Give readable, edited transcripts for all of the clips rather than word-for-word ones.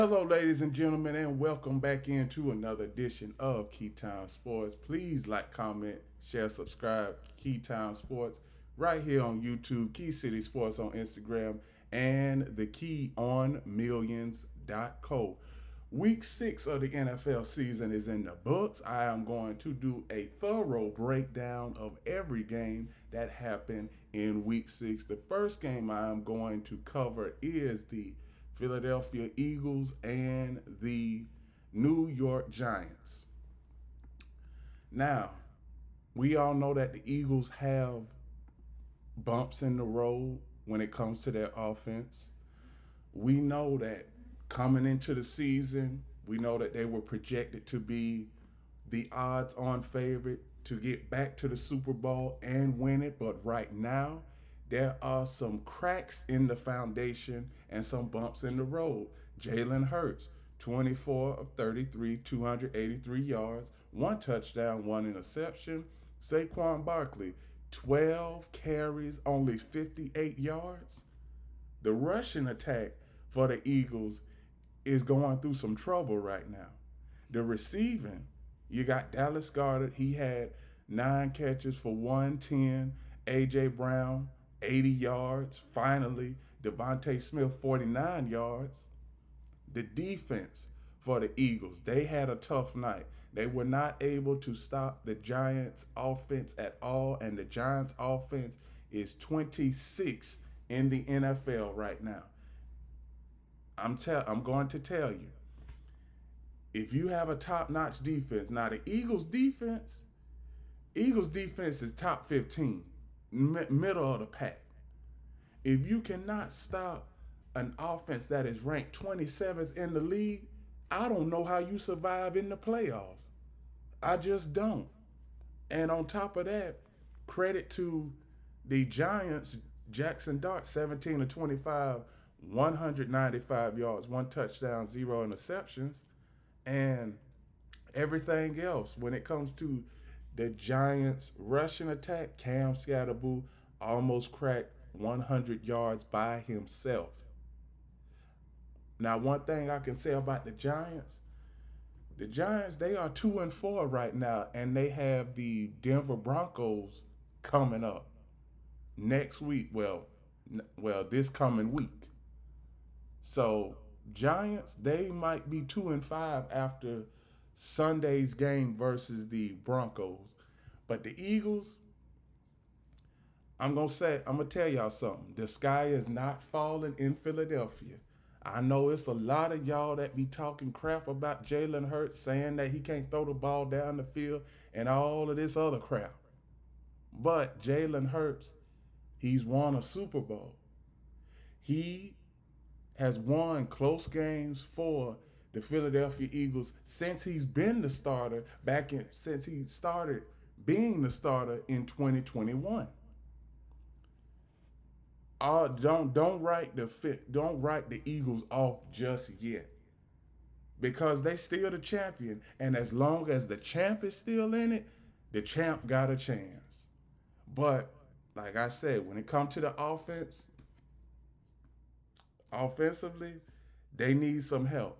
Hello, ladies and gentlemen, and welcome back into another edition of Keytime Sports. Please like, comment, share, subscribe. Keytime Sports right here on YouTube, Key City Sports on Instagram, and the Key on Millions.co. Week 6 of the NFL season is in the books. I am going to do a thorough breakdown of every game that happened in Week 6. The first game I am going to cover is the Philadelphia Eagles and the New York Giants. Now, we all know that the Eagles have bumps in the road when it comes to their offense. We know that coming into the season, we know that they were projected to be the odds on favorite to get back to the Super Bowl and win it. But right now, there are some cracks in the foundation and some bumps in the road. Jalen Hurts, 24 of 33, 283 yards, one touchdown, one interception. Saquon Barkley, 12 carries, only 58 yards. The rushing attack for the Eagles is going through some trouble right now. The receiving, you got Dallas Goedert. He had 9 catches for 110. A.J. Brown, 80 yards. Finally, Devontae Smith, 49 yards. The defense for the Eagles, they had a tough night. They were not able to stop the Giants' offense at all, and the Giants' offense is 26th in the NFL right now. I'm going to tell you, if you have a top-notch defense, now the Eagles defense is top 15, middle of the pack. If you cannot stop an offense that is ranked 27th in the league, I don't know how you survive in the playoffs. I just don't. And on top of that, credit to the Giants, Jackson Dart, 17 to 25, 195 yards, one touchdown, zero interceptions. And everything else, when it comes to the Giants' rushing attack, Cam Scatterboo almost cracked 100 yards by himself. Now, one thing I can say about the Giants, they are 2-4 right now, and they have the Denver Broncos coming up next week. This coming week. So Giants, they might be 2-5 after Sunday's game versus the Broncos. But the Eagles, I'm gonna tell y'all something. The sky is not falling in Philadelphia. I know it's a lot of y'all that be talking crap about Jalen Hurts, saying that he can't throw the ball down the field and all of this other crap. But Jalen Hurts, he's won a Super Bowl. He has won close games for the Philadelphia Eagles since he's been the starter since he started being the starter in 2021. Don't write the Eagles off just yet, because they still the champion, and as long as the champ is still in it, the champ got a chance. But like I said, when it comes to the offensively, they need some help.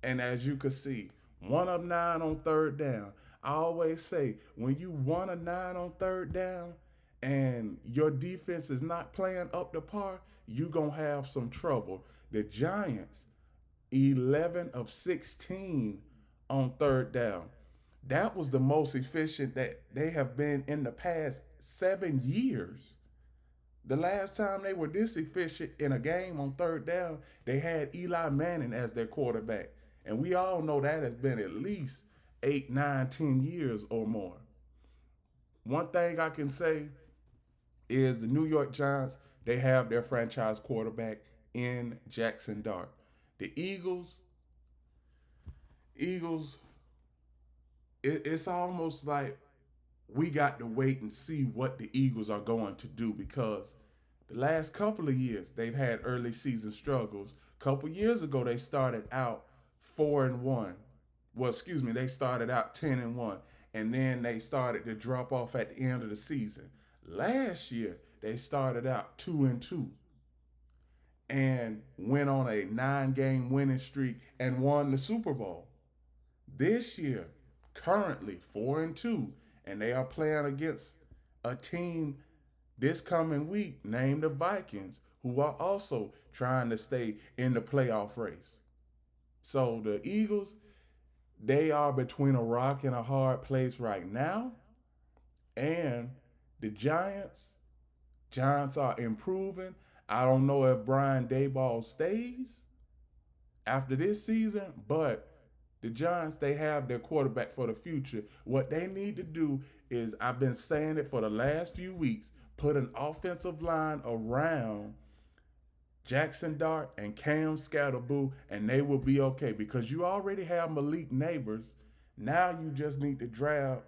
And as you can see, 1 of 9 on third down. I always say, when you 1 of 9 on third down and your defense is not playing up to par, you're going to have some trouble. The Giants, 11 of 16 on third down. That was the most efficient that they have been in the past 7 years. The last time they were this efficient in a game on third down, they had Eli Manning as their quarterback. And we all know that has been at least 8, 9, 10 years or more. One thing I can say is the New York Giants, they have their franchise quarterback in Jackson Dart. The Eagles, it's almost like we got to wait and see what the Eagles are going to do, because the last couple of years they've had early season struggles. A couple years ago they started out 4-1. They started out 10-1, and then they started to drop off at the end of the season. Last year they started out 2-2, and went on a 9-game winning streak and won the Super Bowl. This year, currently 4-2, and they are playing against a team this coming week named the Vikings, who are also trying to stay in the playoff race. So the Eagles, they are between a rock and a hard place right now. And the Giants are improving. I don't know if Brian Daboll stays after this season, but the Giants, they have their quarterback for the future. What they need to do is, I've been saying it for the last few weeks, put an offensive line around Jackson Dart and Cam Scatterboo, and they will be okay because you already have Malik Neighbors. Now you just need to draft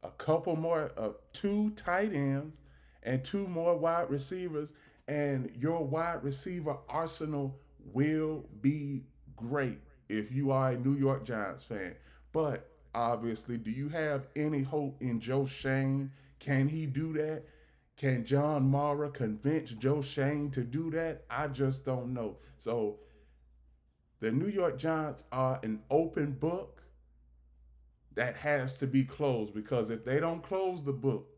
a couple more, two tight ends and two more wide receivers, and your wide receiver arsenal will be great if you are a New York Giants fan. But obviously, do you have any hope in Joe Shane? Can he do that? Can John Mara convince Joe Shane to do that? I just don't know. So the New York Giants are an open book that has to be closed, because if they don't close the book,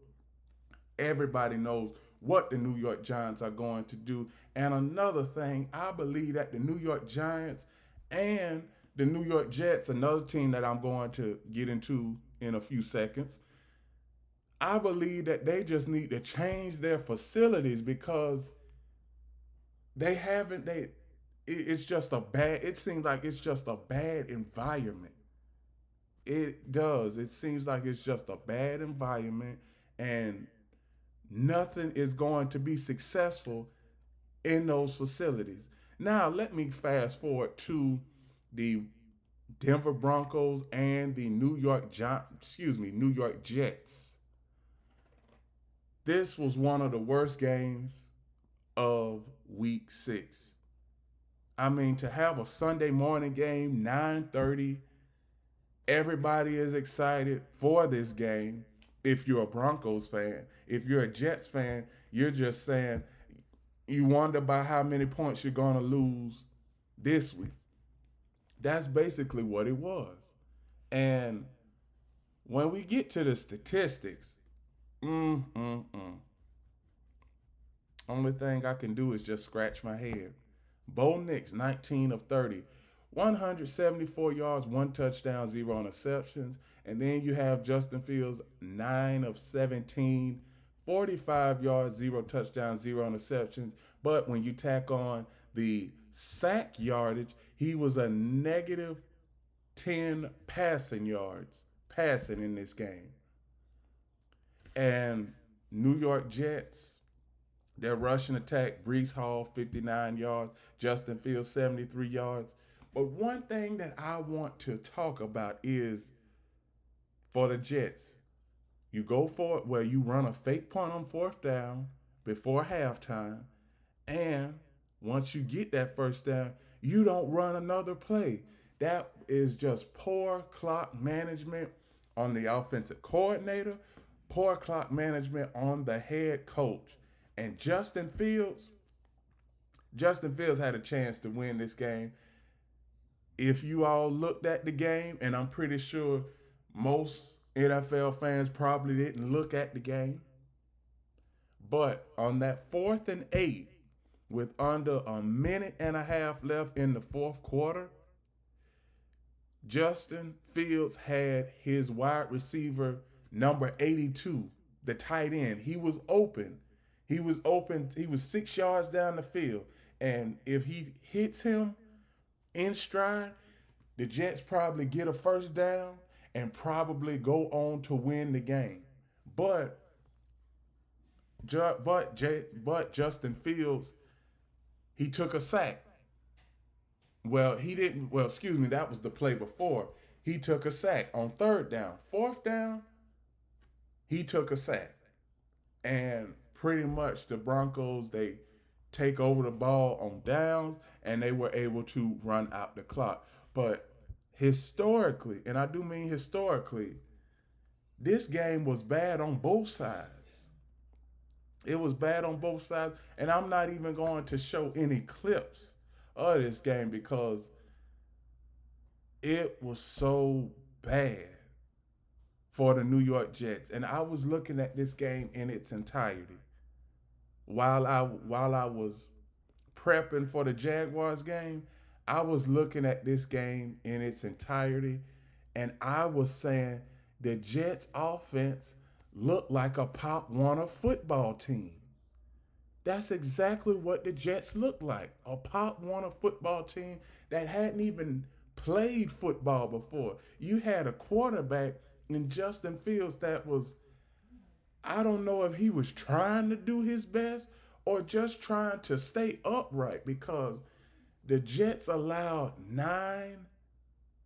everybody knows what the New York Giants are going to do. And another thing, I believe that the New York Giants and the New York Jets, another team that I'm going to get into in a few seconds, I believe that they just need to change their facilities, because they haven't, it's just a bad, it seems like it's just a bad environment. It does. It seems like it's just a bad environment, and nothing is going to be successful in those facilities. Now, let me fast forward to the Denver Broncos and the New York Jets. This was one of the worst games of week 6. I mean, to have a Sunday morning game, 9:30, everybody is excited for this game. If you're a Broncos fan, if you're a Jets fan, you're just saying you wonder about how many points you're going to lose this week. That's basically what it was. And when we get to the statistics, mm, mm, mm. Only thing I can do is just scratch my head. Bo Nix, 19 of 30, 174 yards, 1 touchdown, 0 interceptions. And then you have Justin Fields, 9 of 17, 45 yards, 0 touchdowns, 0 interceptions. But when you tack on the sack yardage, he was a negative 10 passing yards passing in this game. And New York Jets, their rushing attack, Brees Hall, 59 yards, Justin Fields, 73 yards. But one thing that I want to talk about is, for the Jets, you go for it where you run a fake punt on 4th down before halftime, and once you get that first down, you don't run another play. That is just poor clock management on the offensive coordinator, poor clock management on the head coach. And Justin Fields had a chance to win this game. If you all looked at the game, and I'm pretty sure most NFL fans probably didn't look at the game, but on that 4th and 8, with under a minute and a half left in the 4th quarter, Justin Fields had his wide receiver number 82, the tight end. He was open. He was 6 yards down the field. And if he hits him in stride, the Jets probably get a first down and probably go on to win the game. But Justin Fields, he took a sack. Well, he didn't. Well, excuse me, that was the play before. He took a sack on 3rd down. 4th down, he took a sack. And pretty much the Broncos, they take over the ball on downs, and they were able to run out the clock. But historically, and I do mean historically, this game was bad on both sides. It was bad on both sides, and I'm not even going to show any clips of this game because it was so bad for the New York Jets. And I was looking at this game in its entirety while I was prepping for the Jaguars game. I was looking at this game in its entirety, and I was saying the Jets offense looked like a Pop Warner football team. That's exactly what the Jets looked like. A Pop Warner football team that hadn't even played football before. You had a quarterback in Justin Fields that was, I don't know if he was trying to do his best or just trying to stay upright, because the Jets allowed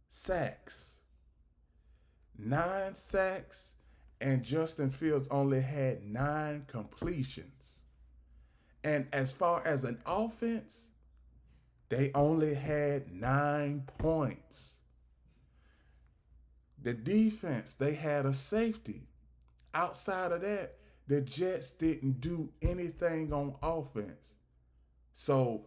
sacks. 9 sacks, and Justin Fields only had 9 completions. And as far as an offense, they only had 9 points. The defense, they had a safety. Outside of that, the Jets didn't do anything on offense. So,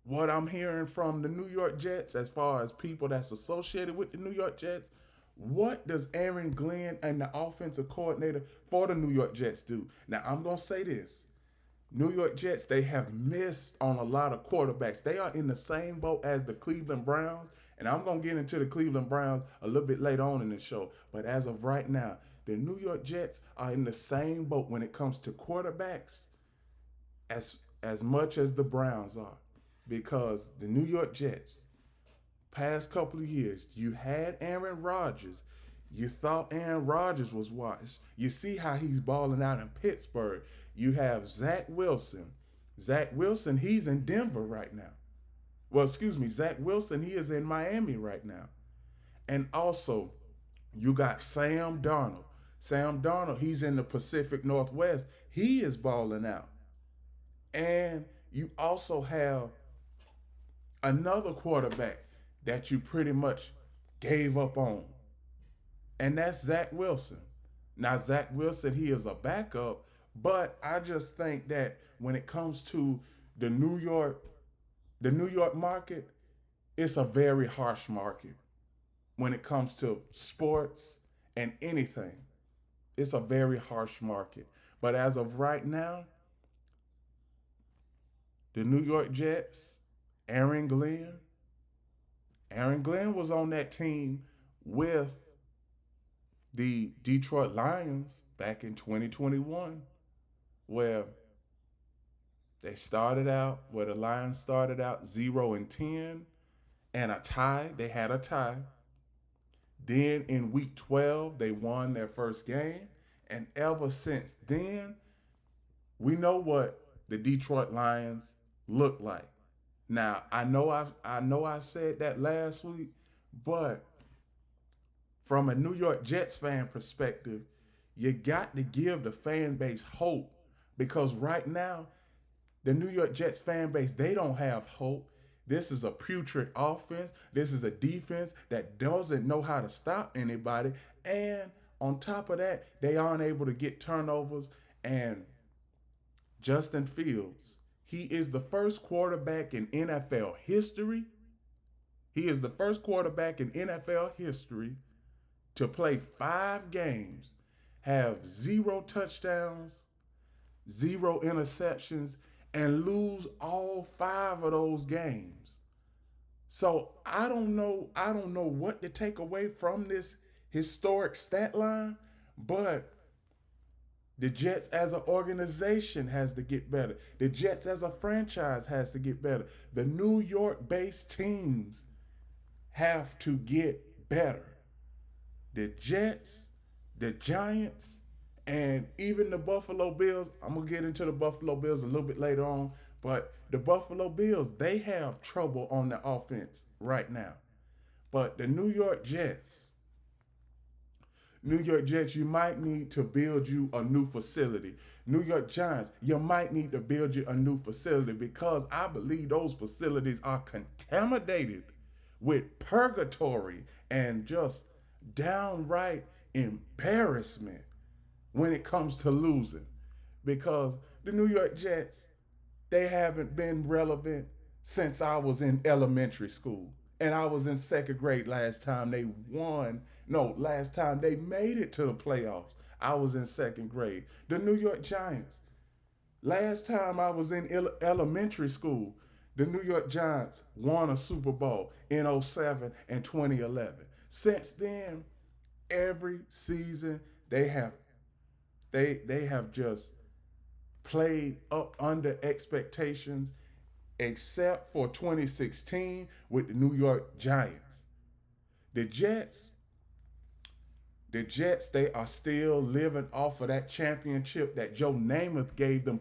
what I'm hearing from the New York Jets, as far as people that's associated with the New York Jets, what does Aaron Glenn and the offensive coordinator for the New York Jets do? Now, I'm going to say this. New York Jets, they have missed on a lot of quarterbacks. They are in the same boat as the Cleveland Browns, and I'm going to get into the Cleveland Browns a little bit later on in the show. But as of right now, the New York Jets are in the same boat when it comes to quarterbacks as much as the Browns are. Because the New York Jets, past couple of years, you had Aaron Rodgers. You thought Aaron Rodgers was washed. You see how he's balling out in Pittsburgh. You have Zach Wilson. Zach Wilson, he's in Denver right now. Well, excuse me, Zach Wilson, he is in Miami right now. And also, you got Sam Darnold. Sam Darnold, he's in the Pacific Northwest. He is balling out. And you also have another quarterback that you pretty much gave up on, and that's Zach Wilson. Now, Zach Wilson, he is a backup, but I just think that when it comes to the New York market, it's a very harsh market. When it comes to sports and anything, it's a very harsh market. But as of right now, the New York Jets, Aaron Glenn, Aaron Glenn was on that team with the Detroit Lions back in 2021, where the Lions started out 0-10 and a tie. They had a tie. Then in week 12, they won their first game. And ever since then, we know what the Detroit Lions look like. Now, I know I said that last week, but from a New York Jets fan perspective, you got to give the fan base hope, because right now, the New York Jets fan base, they don't have hope. This is a putrid offense. This is a defense that doesn't know how to stop anybody. And on top of that, they aren't able to get turnovers. And Justin Fields, he is the first quarterback in NFL history. He is the first quarterback in NFL history to play 5 games, have 0 touchdowns, 0 interceptions, and lose all 5 of those games. So I don't know what to take away from this historic stat line, but the Jets as an organization has to get better. The Jets as a franchise has to get better. The New York-based teams have to get better. The Jets, the Giants, and even the Buffalo Bills. I'm going to get into the Buffalo Bills a little bit later on, but the Buffalo Bills, they have trouble on the offense right now. But the New York Jets, you might need to build you a new facility. New York Giants, you might need to build you a new facility, because I believe those facilities are contaminated with purgatory and just downright embarrassment when it comes to losing. because the New York Jets, they haven't been relevant since I was in elementary school. And I was in second grade last time they won. No, last time they made it to the playoffs. I was in second grade. The New York Giants. Last time I was in elementary school, the New York Giants won a Super Bowl in '07 and 2011. Since then, every season they have they have just played up under expectations except for 2016 with the New York Giants. The Jets, the Jets, they are still living off of that championship that Joe Namath gave them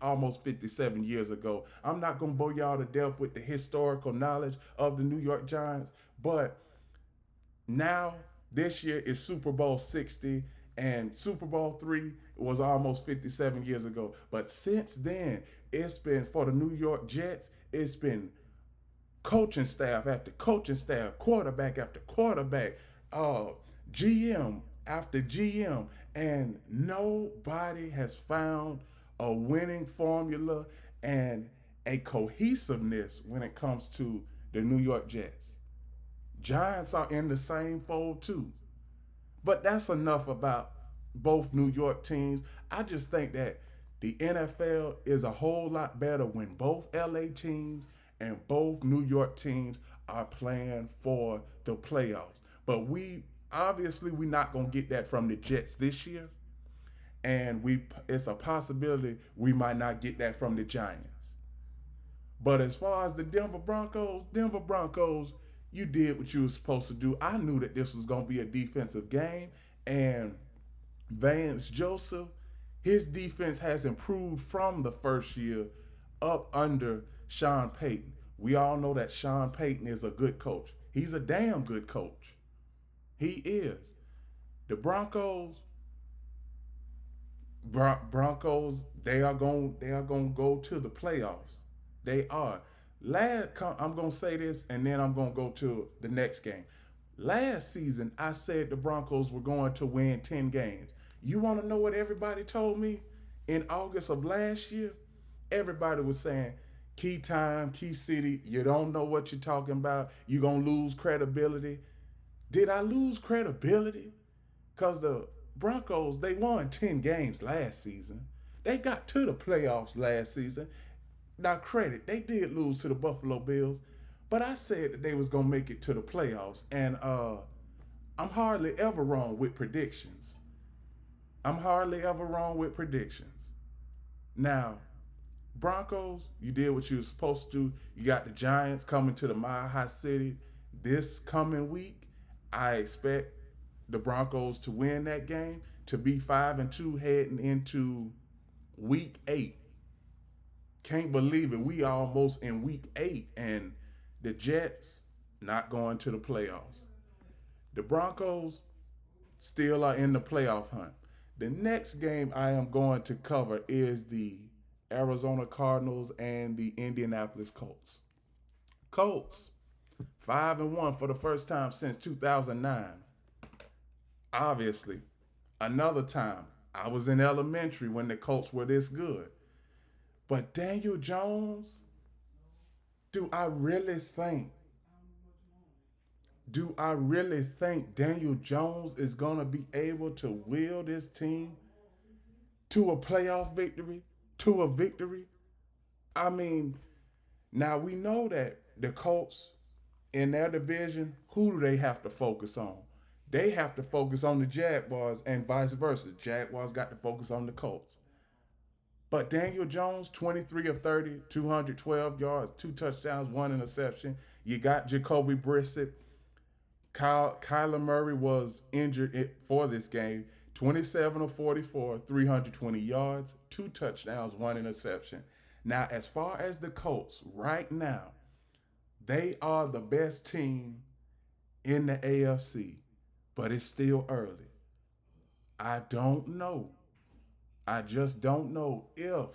almost 57 years ago. I'm not gonna bore y'all to death with the historical knowledge of the New York Giants, but now this year is Super Bowl 60 and Super Bowl 3 was almost 57 years ago. But since then, it's been for the New York Jets, it's been coaching staff after coaching staff, quarterback after quarterback, uh, GM after GM, and nobody has found a winning formula and a cohesiveness when it comes to the New York Jets. Giants are in the same fold too. But that's enough about both New York teams. I just think that the NFL is a whole lot better when both LA teams and both New York teams are playing for the playoffs. But we're not going to get that from the Jets this year, and we it's a possibility we might not get that from the Giants. But as far as the Denver Broncos, you did what you were supposed to do. I knew that this was going to be a defensive game, and Vance Joseph, his defense has improved from the first year up under Sean Payton. We all know that Sean Payton is a good coach. He's a damn good coach. He is. The Broncos, they are going to go to the playoffs. They are. I'm going to say this and then I'm going to go to the next game. Last season, I said the Broncos were going to win 10 games. You want to know what everybody told me in August of last year? Everybody was saying, Key Time, Key City, you don't know what you're talking about. You're going to lose credibility. Did I lose credibility? Because the Broncos, they won 10 games last season. They got to the playoffs last season. Now, credit, they did lose to the Buffalo Bills, but I said that they was going to make it to the playoffs, and I'm hardly ever wrong with predictions. I'm hardly ever wrong with predictions. Now, Broncos, you did what you were supposed to do. You got the Giants coming to the Mile High City this coming week. I expect the Broncos to win that game, to be 5-2 heading into week 8. Can't believe it. We almost in week 8 and the Jets not going to the playoffs. The Broncos still are in the playoff hunt. The next game I am going to cover is the Arizona Cardinals and the Indianapolis Colts. Colts, 5-1 for the first time since 2009. Obviously, another time, I was in elementary when the Colts were this good. But Daniel Jones, do I really think Daniel Jones is going to be able to will this team to a playoff victory, to a victory? I mean, now we know that the Colts in their division, who do they have to focus on? They have to focus on the Jaguars and vice versa. Jaguars got to focus on the Colts. But Daniel Jones, 23 of 30, 212 yards, 2 touchdowns, 1 interception. You got Jacoby Brissett. Kyler Murray was injured for this game. 27 of 44, 320 yards, 2 touchdowns, 1 interception. Now, as far as the Colts, right now, they are the best team in the AFC, but it's still early. I don't know. I just don't know if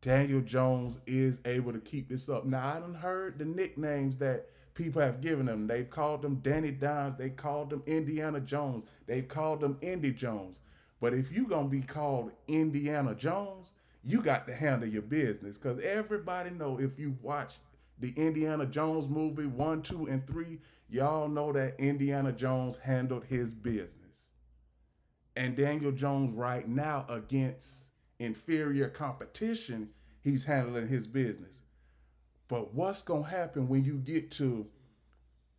Daniel Jones is able to keep this up. Now, I done heard the nicknames that people have given him. They've called him Danny Dimes. They called him Indiana Jones. They've called him Indy Jones. But if you gonna be called Indiana Jones, you got to handle your business. Cause everybody know if you watch the Indiana Jones movie 1, 2, and 3, y'all know that Indiana Jones handled his business. And Daniel Jones right now against inferior competition, he's handling his business. But what's gonna happen when you get to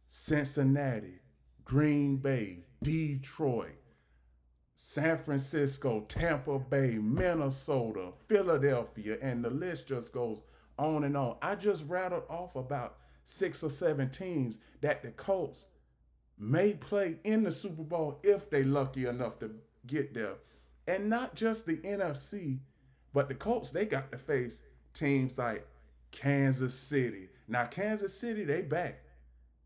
Cincinnati, Green Bay, Detroit, San Francisco, Tampa Bay, Minnesota, Philadelphia, and the list just goes on and on. I just rattled off about 6 or 7 teams that the Colts may play in the Super Bowl if they lucky enough to get there. And not just the NFC, but the Colts, they got to face teams like Kansas City. Now Kansas City, they back.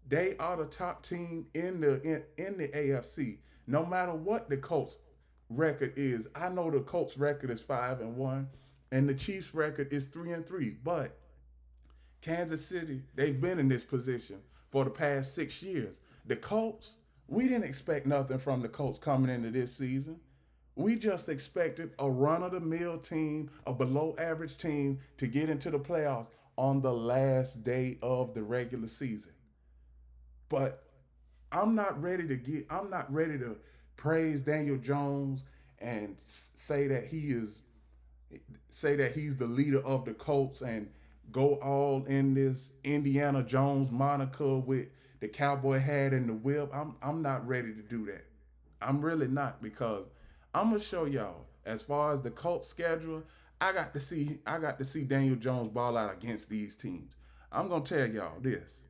They are the top team in the AFC. No matter what the Colts record is, I know the Colts record is 5-1, and the Chiefs record is 3-3. But Kansas City, they've been in this position for the past 6 years. The Colts, we didn't expect nothing from the Colts coming into this season. We just expected a run of the mill team, a below average team to get into the playoffs on the last day of the regular season. But I'm not ready to praise Daniel Jones and say that he's the leader of the Colts and go all in this Indiana Jones moniker with the cowboy hat and the whip. I'm not ready to do that. I'm really not, because I'm gonna show y'all as far as the Colts schedule. I got to see Daniel Jones ball out against these teams. I'm gonna tell y'all this.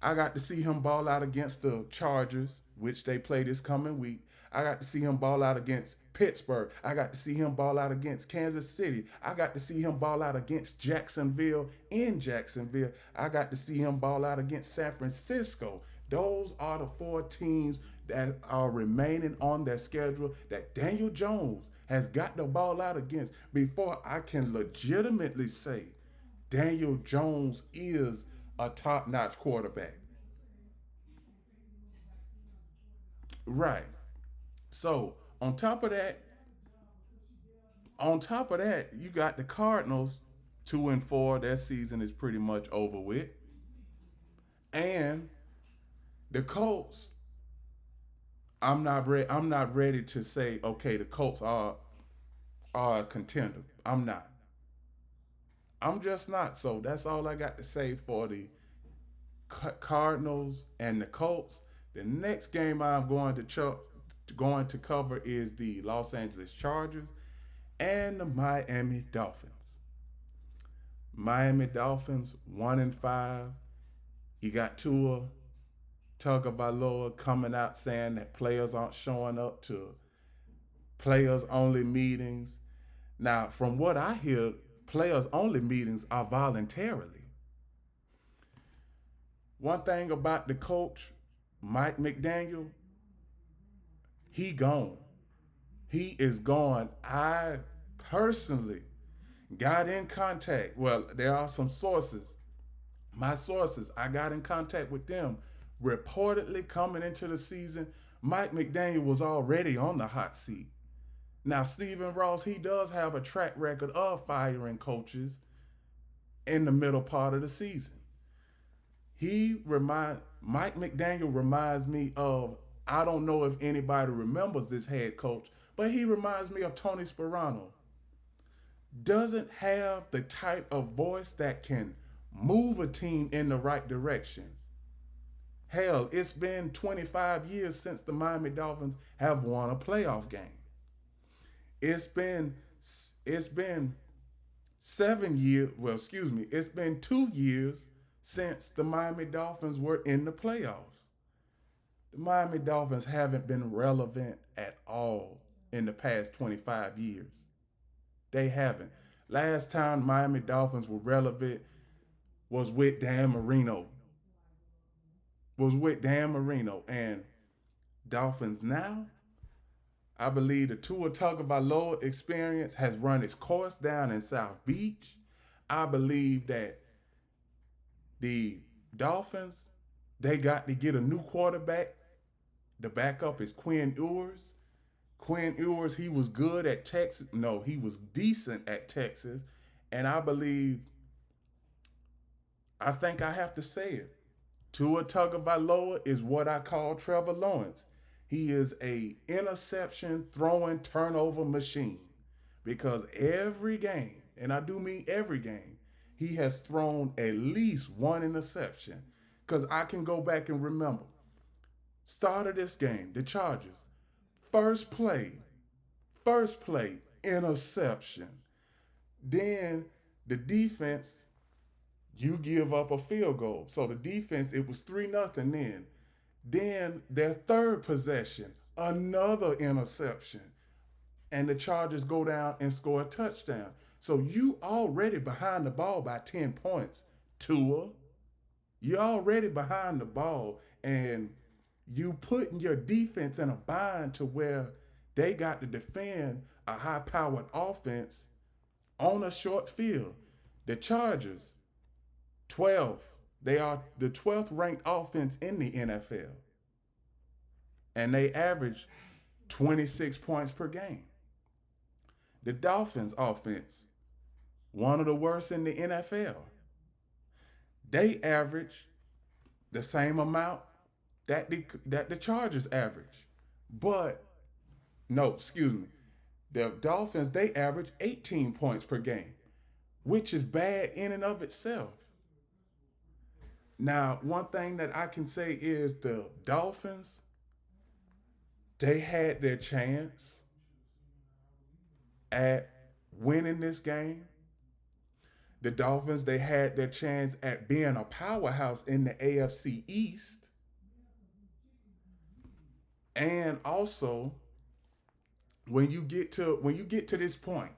I got to see him ball out against the Chargers, which they play this coming week. I got to see him ball out against Pittsburgh. I got to see him ball out against Kansas City. I got to see him ball out against Jacksonville in Jacksonville. I got to see him ball out against San Francisco. Those are the 4 teams that are remaining on their schedule that Daniel Jones has got the ball out against before I can legitimately say Daniel Jones is a top-notch quarterback. Right. So on top of that, you got the Cardinals 2-4. Their season is pretty much over with, and the Colts. I'm not ready to say okay. The Colts are a contender. I'm not. I'm just not. So that's all I got to say for the Cardinals and the Colts. The next game I'm going to cover is the Los Angeles Chargers and the Miami Dolphins. Miami Dolphins 1-5. You got Tua Tagovailoa coming out saying that players aren't showing up to players only meetings. Now, from what I hear, players only meetings are voluntarily. One thing about the coach, Mike McDaniel, he gone. He is gone. I personally got in contact. Well, there are some sources. My sources, I got in contact with them. Reportedly coming into the season, Mike McDaniel was already on the hot seat. Now, Stephen Ross, he does have a track record of firing coaches in the middle part of the season. Mike McDaniel reminds me of, I don't know if anybody remembers this head coach, but he reminds me of Tony Sperano. Doesn't have the type of voice that can move a team in the right direction. Hell, it's been 25 years since the Miami Dolphins have won a playoff game. It's been 7 years. Well, excuse me. It's been 2 years since the Miami Dolphins were in the playoffs. The Miami Dolphins haven't been relevant at all in the past 25 years. They haven't. Last time Miami Dolphins were relevant was with Dan Marino. And Dolphins now, I believe the Tua Tagovailoa experience has run its course down in South Beach. I believe that the Dolphins, they got to get a new quarterback. The backup is Quinn Ewers. Quinn Ewers, he was good at Texas. No, he was decent at Texas. And I think I have to say it. Tua Tagovailoa is what I call Trevor Lawrence. He is a interception throwing turnover machine because every game, and I do mean every game, he has thrown at least one interception. Because I can go back and remember, start of this game, the Chargers, first play, first play, interception. Then the defense, you give up a field goal. So the defense, it was 3-0 then. Then their third possession, another interception. And the Chargers go down and score a touchdown. So you already behind the ball by 10 points, Tua. You're already behind the ball. And you putting your defense in a bind to where they got to defend a high-powered offense on a short field. The Chargers, 12th. They are the 12th ranked offense in the NFL. And they average 26 points per game. The Dolphins offense, one of the worst in the NFL. They average the same amount that the Chargers average. But, no, excuse me. The Dolphins, they average 18 points per game, which is bad in and of itself. Now, one thing that I can say is the Dolphins, they had their chance at winning this game. The Dolphins, they had their chance at being a powerhouse in the AFC East. And also, when you get to this point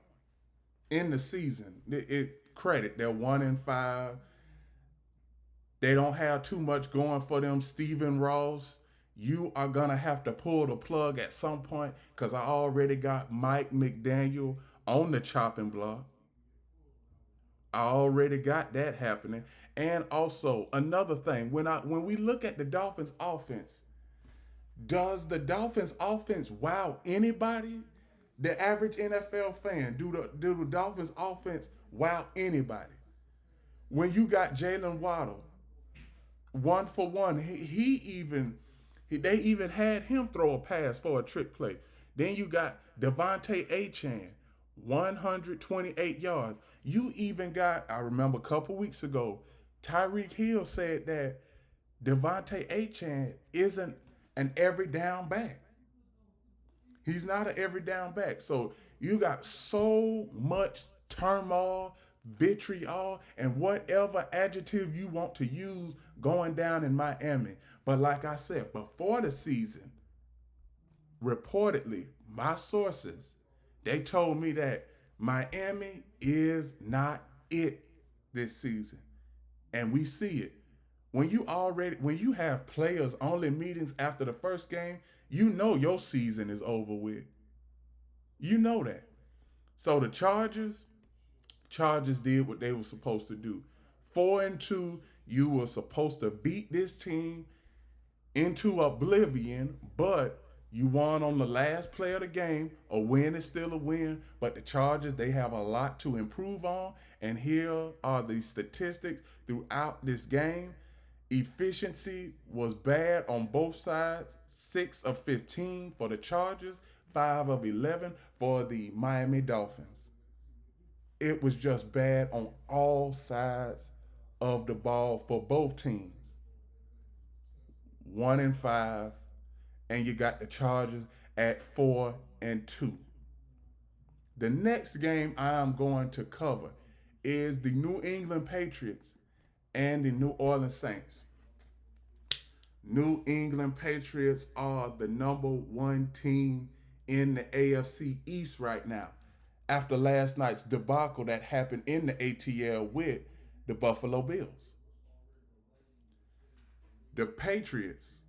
in the season, they're 1-5. They don't have too much going for them. Stephen Ross, you are gonna have to pull the plug at some point because I already got Mike McDaniel on the chopping block. I already got that happening. And also another thing, when we look at the Dolphins offense, does the Dolphins offense wow anybody? The average NFL fan, do the Dolphins offense wow anybody? When you got Jalen Waddle, 1-for-1, they even had him throw a pass for a trick play. Then you got Devontae Achan, 128 yards. You even got, I remember a couple weeks ago, Tyreek Hill said that Devontae Achan isn't an every down back. He's not an every down back. So you got so much turmoil, vitriol, and whatever adjective you want to use going down in Miami. But like I said, before the season, reportedly, my sources, they told me that Miami is not it this season. And we see it. When you have players only meetings after the first game, you know your season is over with. You know that. So the Chargers did what they were supposed to do. 4-2, you were supposed to beat this team into oblivion, but you won on the last play of the game. A win is still a win, but the Chargers, they have a lot to improve on. And here are the statistics throughout this game. Efficiency was bad on both sides. 6 of 15 for the Chargers, 5 of 11 for the Miami Dolphins. It was just bad on all sides of the ball for both teams. 1-5, and you got the Chargers at 4-2. The next game I'm going to cover is the New England Patriots and the New Orleans Saints. New England Patriots are the number one team in the AFC East right now after last night's debacle that happened in the ATL with the Buffalo Bills. The Patriots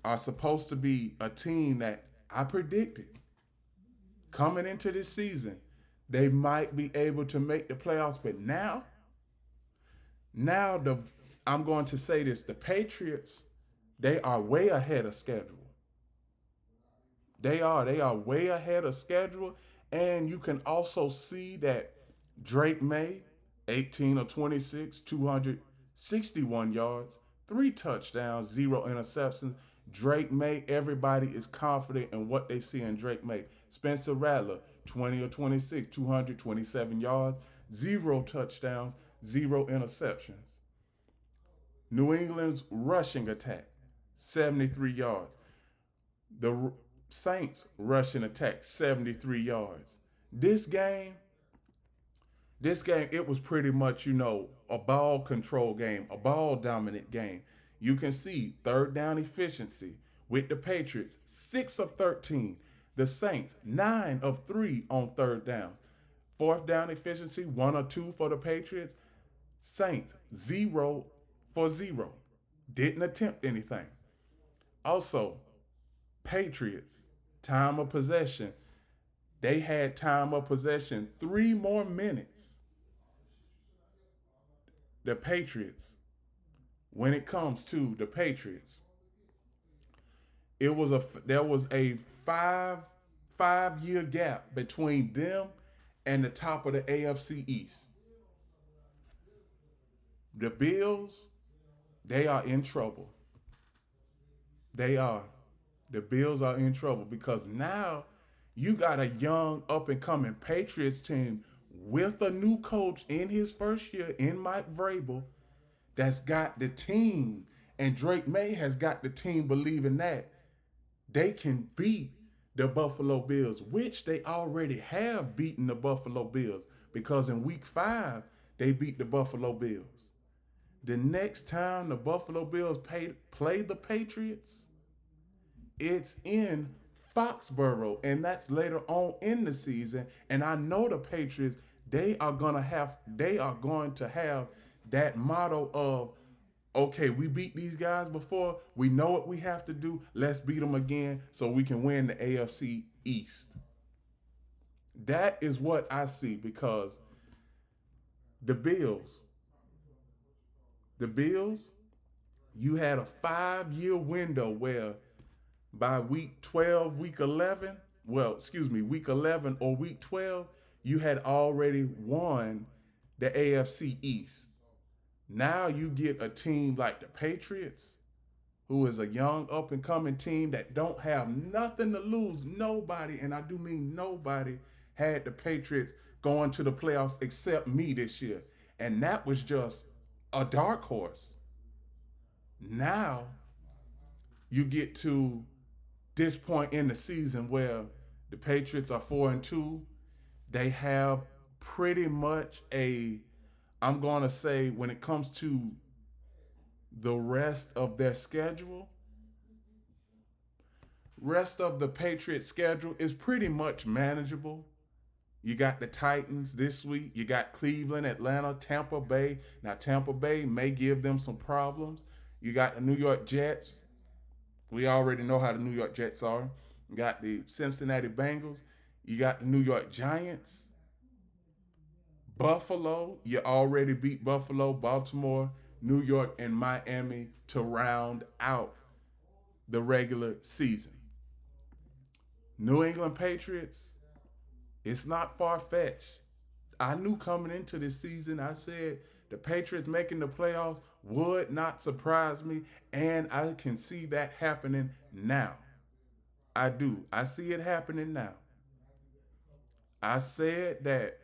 are supposed to be a team that I predicted coming into this season they might be able to make the playoffs, but now I'm going to say this, the Patriots, they are way ahead of schedule. They are way ahead of schedule. And you can also see that Drake May, 18 of 26, 261 yards, 3 touchdowns, 0 interceptions. Drake May, everybody is confident in what they see in Drake May. Spencer Rattler, 20 of 26, 227 yards, 0 touchdowns, 0 interceptions. New England's rushing attack, 73 yards. The Saints rushing attack, 73 yards. This game, it was pretty much, a ball control game, a ball dominant game. You can see third down efficiency with the Patriots, 6 of 13. The Saints, 9 of 3 on third downs. Fourth down efficiency, 1 or 2 for the Patriots. Saints, 0 for 0. Didn't attempt anything. Also, Patriots, time of possession. They had time of possession 3 more minutes. The Patriots, when it comes to the Patriots, there was a five year gap between them and the top of the AFC East. The Bills, they are in trouble. They are. The Bills are in trouble because now you got a young up and coming Patriots team with a new coach in his first year in Mike Vrabel that's got the team, and Drake May has got the team believing that they can beat the Buffalo Bills, which they already have beaten the Buffalo Bills because in week 5 they beat the Buffalo Bills. The next time the Buffalo Bills play the Patriots, it's in Foxborough, and that's later on in the season. And I know the Patriots, they are going to have that motto of, okay, we beat these guys before. We know what we have to do. Let's beat them again so we can win the AFC East. That is what I see because the Bills, the Bills, you had a 5-year window where by week 12, week 11, week 11 or week 12, you had already won the AFC East. Now you get a team like the Patriots, who is a young up and coming team that don't have nothing to lose. Nobody, and I do mean nobody, had the Patriots going to the playoffs except me this year. And that was just a dark horse. Now you get to this point in the season where the Patriots are 4-2. They have pretty much I'm going to say, when it comes to the rest of their schedule, rest of the Patriots schedule is pretty much manageable. You got the Titans this week. You got Cleveland, Atlanta, Tampa Bay. Now, Tampa Bay may give them some problems. You got the New York Jets. We already know how the New York Jets are. You got the Cincinnati Bengals. You got the New York Giants. Buffalo, you already beat Buffalo, Baltimore, New York, and Miami to round out the regular season. New England Patriots, it's not far-fetched. I knew coming into this season, I said the Patriots making the playoffs would not surprise me, and I can see that happening now. I do. I see it happening now. I said that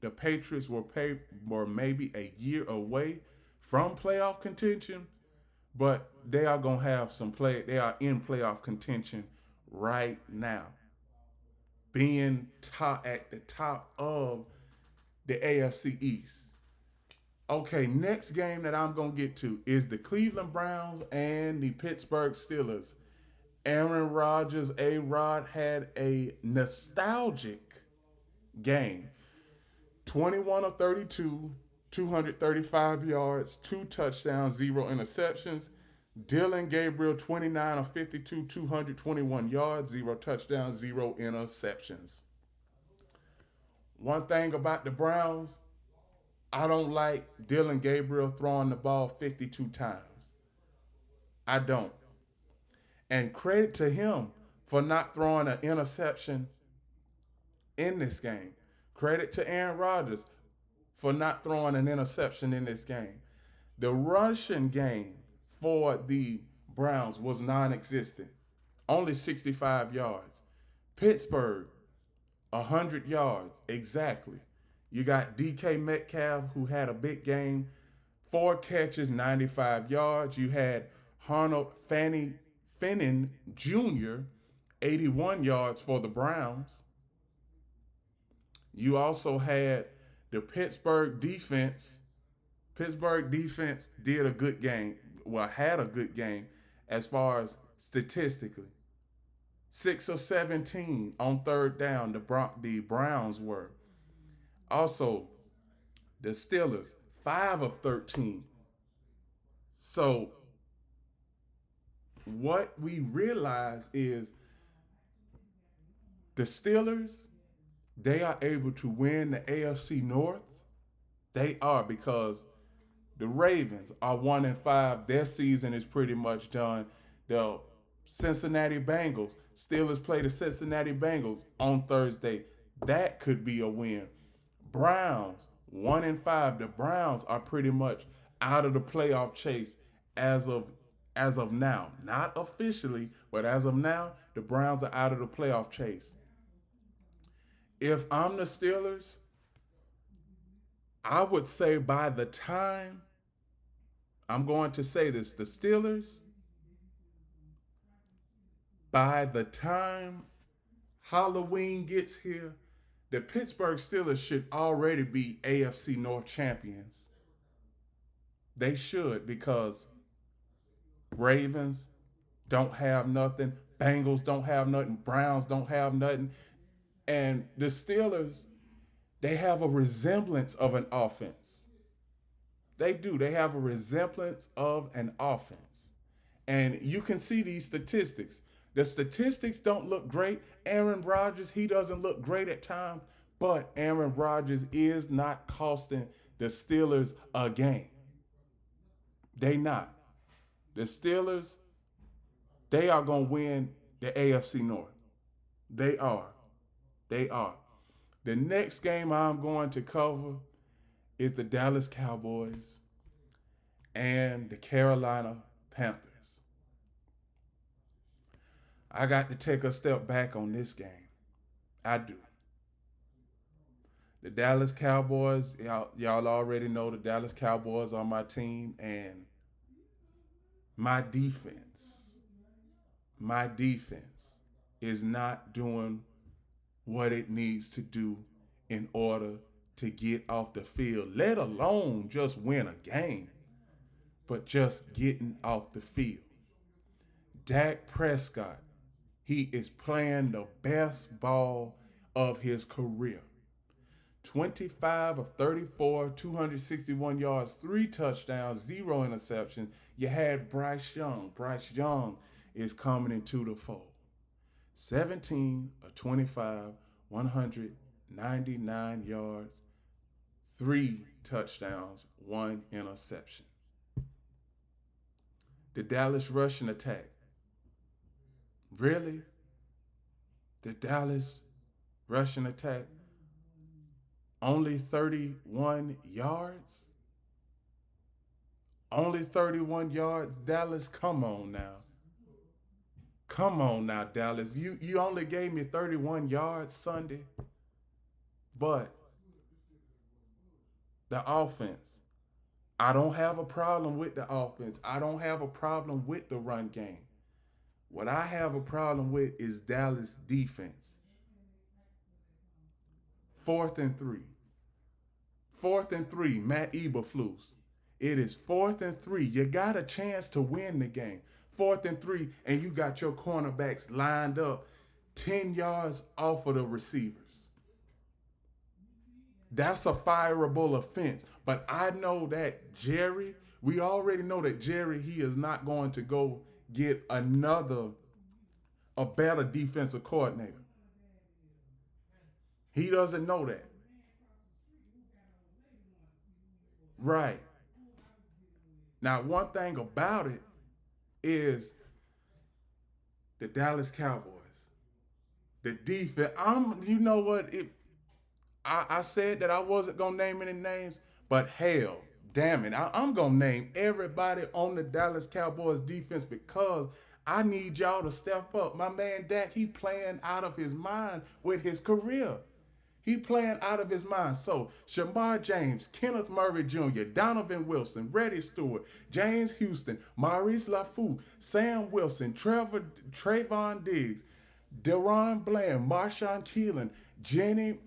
the Patriots were maybe a year away from playoff contention, but they are gonna have some play. They are in playoff contention right now, being at the top of the AFC East. Okay, next game that I'm gonna get to is the Cleveland Browns and the Pittsburgh Steelers. Aaron Rodgers, A-Rod, had a nostalgic game. 21 of 32, 235 yards, 2 touchdowns, 0 interceptions. Dylan Gabriel, 29 of 52, 221 yards, 0 touchdowns, 0 interceptions. One thing about the Browns, I don't like Dylan Gabriel throwing the ball 52 times. I don't. And credit to him for not throwing an interception in this game. Credit to Aaron Rodgers for not throwing an interception in this game. The rushing game for the Browns was non existent, only 65 yards. Pittsburgh, 100 yards, exactly. You got DK Metcalf, who had a big game, 4 catches, 95 yards. You had Arnold Fanning Jr., 81 yards for the Browns. You also had the Pittsburgh defense. Pittsburgh defense did a good game. Well, had a good game as far as statistically. 6 of 17 on third down, the Browns were. Also, the Steelers, 5 of 13. So, what we realize is the Steelers, they are able to win the AFC North. They are, because the Ravens are 1-5. Their season is pretty much done. The Cincinnati Bengals, Steelers play the Cincinnati Bengals on Thursday. That could be a win. Browns, 1-5. The Browns are pretty much out of the playoff chase as of now. Not officially, but as of now, the Browns are out of the playoff chase. If I'm the Steelers, I would say by the time, I'm going to say this, the Steelers, by the time Halloween gets here, the Pittsburgh Steelers should already be AFC North champions. They should, because Ravens don't have nothing, Bengals don't have nothing, Browns don't have nothing, and the Steelers, they have a resemblance of an offense. They do. They have a resemblance of an offense. And you can see these statistics. The statistics don't look great. Aaron Rodgers, he doesn't look great at times, but Aaron Rodgers is not costing the Steelers a game. They not. The Steelers, they are going to win the AFC North. They are. They are. The next game I'm going to cover is the Dallas Cowboys and the Carolina Panthers. I got to take a step back on this game. I do. The Dallas Cowboys, y'all already know the Dallas Cowboys are my team, and my defense is not doing what it needs to do in order to get off the field, let alone just win a game, but just getting off the field. Dak Prescott, he is playing the best ball of his career. 25 of 34, 261 yards, 3 touchdowns, 0 interceptions. You had Bryce Young. Bryce Young is coming into the fold. 17 of 25, 199 yards, 3 touchdowns, 1 interception. The Dallas rushing attack. Really? The Dallas rushing attack? Only 31 yards? Only 31 yards, Dallas? Come on now. Come on now, Dallas. You only gave me 31 yards Sunday. But the offense, I don't have a problem with the offense. I don't have a problem with the run game. What I have a problem with is Dallas defense. 4th and 3. 4th and 3, Matt Eberflus. It is 4th and 3. You got a chance to win the game. 4th and 3, and you got your cornerbacks lined up 10 yards off of the receivers. That's a fireable offense. But I know that Jerry, we already know that Jerry, he is not going to go get a better defensive coordinator. He doesn't know that. Right. Now, one thing about it is the Dallas Cowboys. The defense. You know what? I said that I wasn't gonna name any names, but hell, damn it, I'm gonna name everybody on the Dallas Cowboys defense because I need y'all to step up. My man Dak, he playing out of his mind with his career. He playing out of his mind. So Shamar James, Kenneth Murray Jr., Donovan Wilson, Reddy Stewart, James Houston, Maurice LaFou, Sam Wilson, Trayvon Diggs, Deron Bland, Marshawn Keelan, Jenny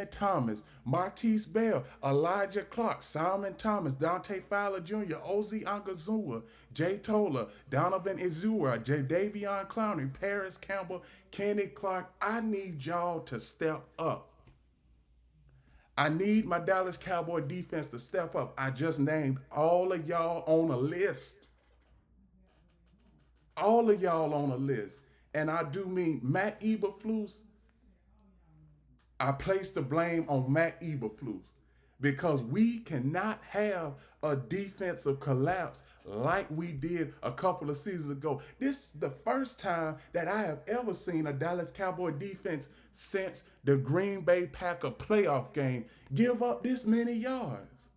Thomas, Marquise Bell, Elijah Clark, Simon Thomas, Dante Fowler Jr., Ozzy Angazua, Jay Tola, Donovan Izura, Davion Clowney, Paris Campbell, Kenny Clark. I need y'all to step up. I need my Dallas Cowboy defense to step up. I just named all of y'all on a list. All of y'all on a list. And I do mean Matt Eberflus. I place the blame on Matt Eberflus because we cannot have a defensive collapse like we did a couple of seasons ago. This is the first time that I have ever seen a Dallas Cowboy defense since the Green Bay Packer playoff game give up this many yards.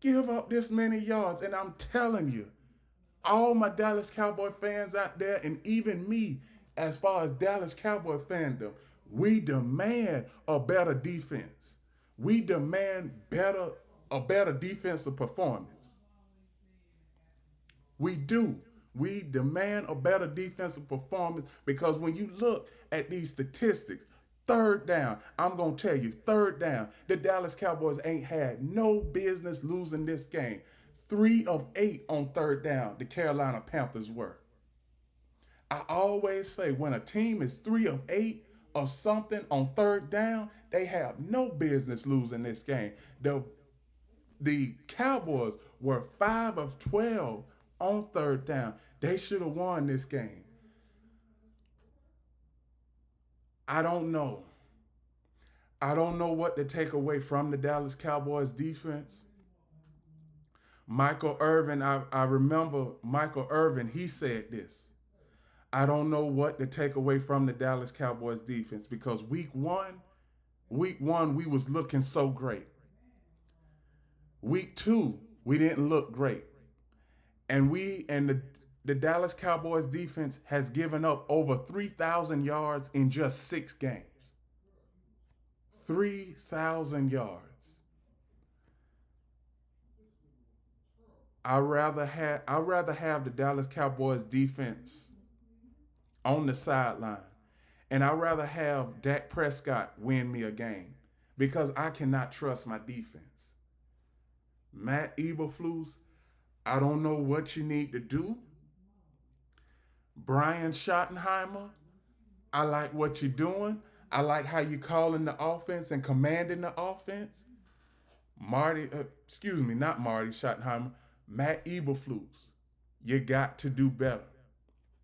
Give up this many yards. And I'm telling you, all my Dallas Cowboy fans out there, and even me, as far as Dallas Cowboy fandom, we demand a better defense. We demand a better defensive performance. We do. We demand a better defensive performance because when you look at these statistics, third down, I'm going to tell you, third down, the Dallas Cowboys ain't had no business losing this game. 3 of 8 on third down, the Carolina Panthers were. I always say when a team is 3 of 8 or something on third down, they have no business losing this game. The Cowboys were 5 of 12 on third down. They should have won this game. I don't know. I don't know what to take away from the Dallas Cowboys defense. Michael Irvin, I remember Michael Irvin, he said this. I don't know what to take away from the Dallas Cowboys defense because week one, we was looking so great. Week 2, we didn't look great. And the Dallas Cowboys defense has given up over 3,000 yards in just 6 games. 3,000 yards. I'd rather have the Dallas Cowboys defense on the sideline. And I'd rather have Dak Prescott win me a game because I cannot trust my defense. Matt Eberflus, I don't know what you need to do. Brian Schottenheimer, I like what you're doing. I like how you're calling the offense and commanding the offense. Not Marty Schottenheimer, Matt Eberflus, you got to do better.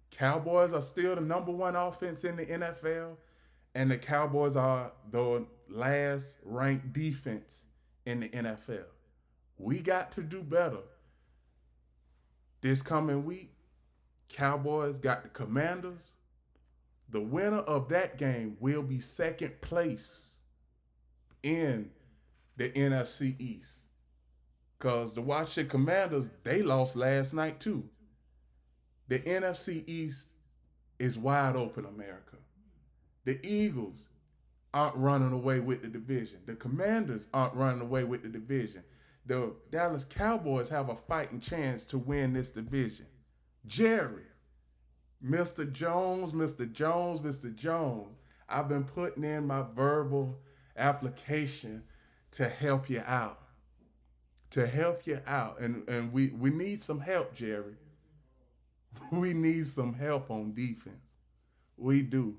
Cowboys are still the number 1 offense in the NFL, and the Cowboys are the last ranked defense in the NFL. We got to do better. This coming week, Cowboys got the Commanders. The winner of that game will be second place in the NFC East. Because the Washington Commanders, they lost last night too. The NFC East is wide open, America. The Eagles aren't running away with the division. The Commanders aren't running away with the division. The Dallas Cowboys have a fighting chance to win this division. Jerry, Mr. Jones, Mr. Jones, Mr. Jones, I've been putting in my verbal application to help you out. To help you out. And we need some help, Jerry. We need some help on defense. We do.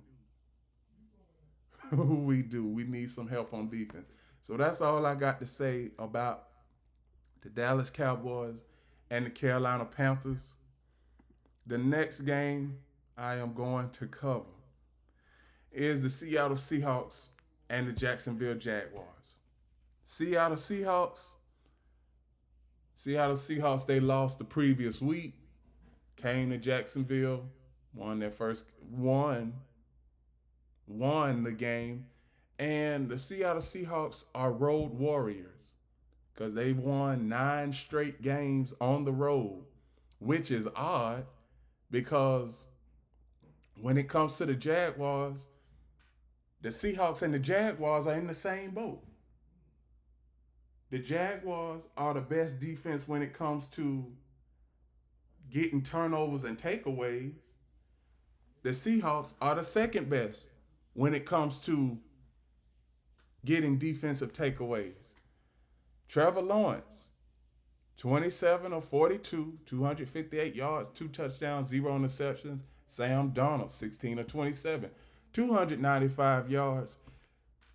We do. We need some help on defense. So that's all I got to say about the Dallas Cowboys and the Carolina Panthers. The next game I am going to cover is the Seattle Seahawks and the Jacksonville Jaguars. Seattle Seahawks, they lost the previous week, came to Jacksonville, won their first won the game, and the Seattle Seahawks are road warriors because they won 9 straight games on the road, which is odd because when it comes to the Jaguars, the Seahawks and the Jaguars are in the same boat. The Jaguars are the best defense when it comes to getting turnovers and takeaways. The Seahawks are the second best when it comes to getting defensive takeaways. Trevor Lawrence, 27 of 42, 258 yards, 2 touchdowns, 0 interceptions. Sam Darnold, 16 of 27, 295 yards,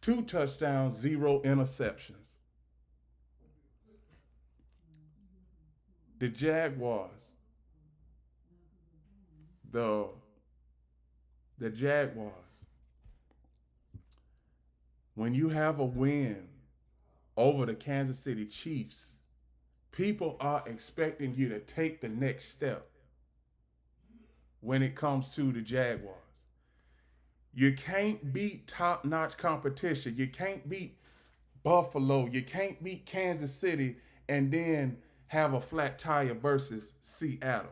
2 touchdowns, 0 interceptions. The Jaguars, the the Jaguars, when you have a win over the Kansas City Chiefs, people are expecting you to take the next step when it comes to the Jaguars. You can't beat top notch competition. You can't beat Buffalo. You can't beat Kansas City and then have a flat tire versus Seattle,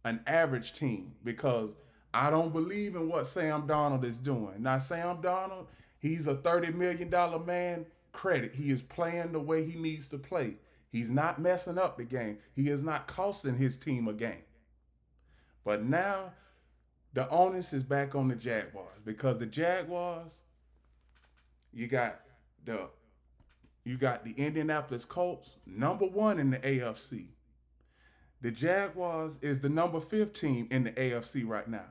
an average team, because I don't believe in what Sam Darnold is doing. Now, Sam Darnold, he's a $30 million man. Credit. He is playing the way he needs to play. He's not messing up the game. He is not costing his team a game. But now the onus is back on the Jaguars because the Jaguars, you got the you got the Indianapolis Colts, number one in the AFC. The Jaguars is the number 15 in the AFC right now.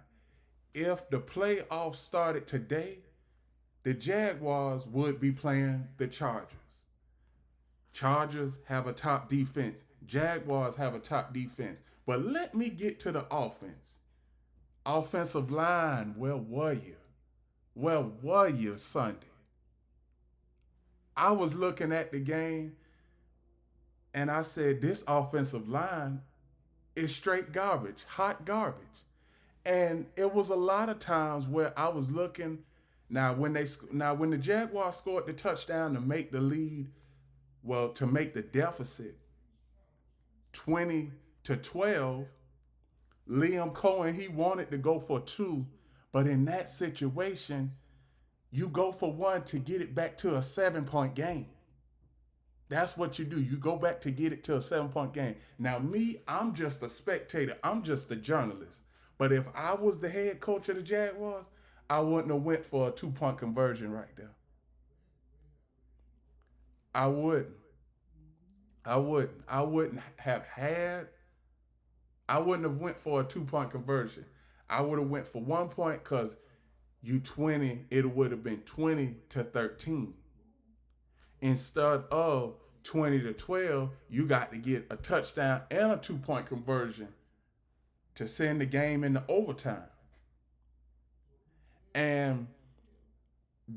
If the playoffs started today, the Jaguars would be playing the Chargers. Chargers have a top defense. Jaguars have a top defense. But let me get to the offense. Offensive line, where were you? Where were you Sunday? I was looking at the game and I said, this offensive line is straight garbage, hot garbage. And it was a lot of times where I was looking. When the Jaguars scored the touchdown to make the lead, well, to make the deficit 20-12, Liam Cohen, he wanted to go for two, but in that situation, you go for one to get it back to a 7-point game. That's what you do. You go back to get it to a 7-point game. Now, me, I'm just a spectator. I'm just a journalist. But if I was the head coach of the Jaguars, I wouldn't have went for a 2-point conversion right there. I wouldn't. I wouldn't have had. I wouldn't have went for a 2-point conversion. I would have went for 1 point because it would have been 20-13. Instead of 20-12, you got to get a touchdown and a 2-point conversion to send the game into overtime. And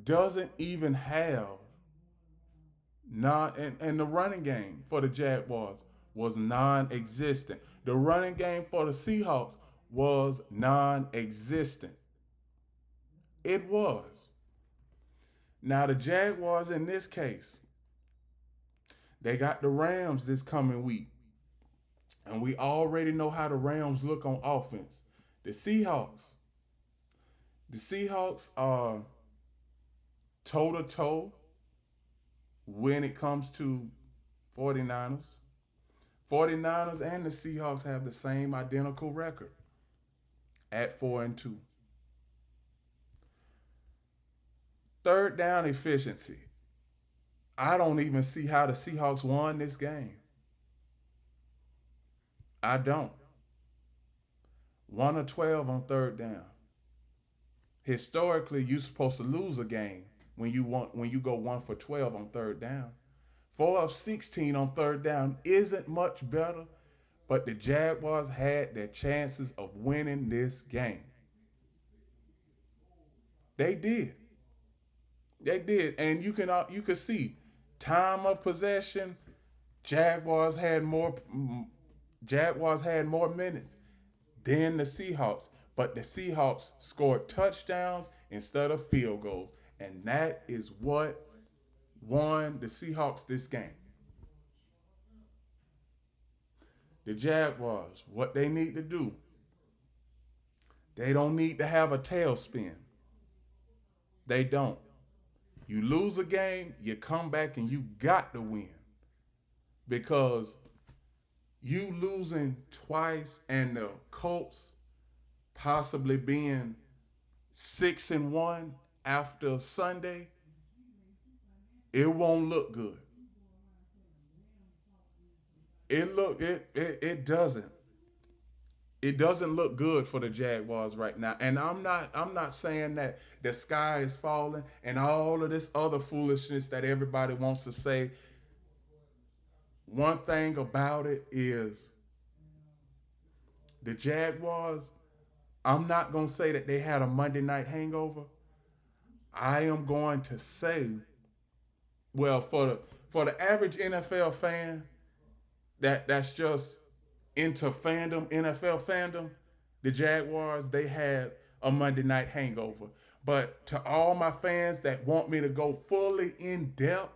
doesn't even have and the running game for the Jaguars was non-existent. The running game for the Seahawks was non-existent. It was. Now the Jaguars in this case, they got the Rams this coming week. And we already know how the Rams look on offense. The Seahawks are toe-to-toe when it comes to 49ers. 49ers and the Seahawks have the same identical record at 4-2. Third down efficiency. I don't even see how the Seahawks won this game. I don't. 1 of 12 on third down. Historically, you're supposed to lose a game when you go 1 for 12 on third down. 4 of 16 on third down isn't much better, but the Jaguars had their chances of winning this game. They did. And you can see time of possession. Jaguars had more minutes than the Seahawks, But the Seahawks scored touchdowns instead of field goals. And that is what won the Seahawks this game. The Jaguars, what they need to do, they don't need to have a tailspin. They don't. You lose a game, you come back and you got to win. Because you losing twice and the Colts possibly being 6-1 after Sunday, it won't look good. It doesn't. It doesn't look good for the Jaguars right now. And I'm not saying that the sky is falling and all of this other foolishness that everybody wants to say. One thing about it is the Jaguars, I'm not going to say that they had a Monday night hangover. I am going to say, well, for the average NFL fan that's just into fandom, NFL fandom, the Jaguars, they had a Monday night hangover. But to all my fans that want me to go fully in depth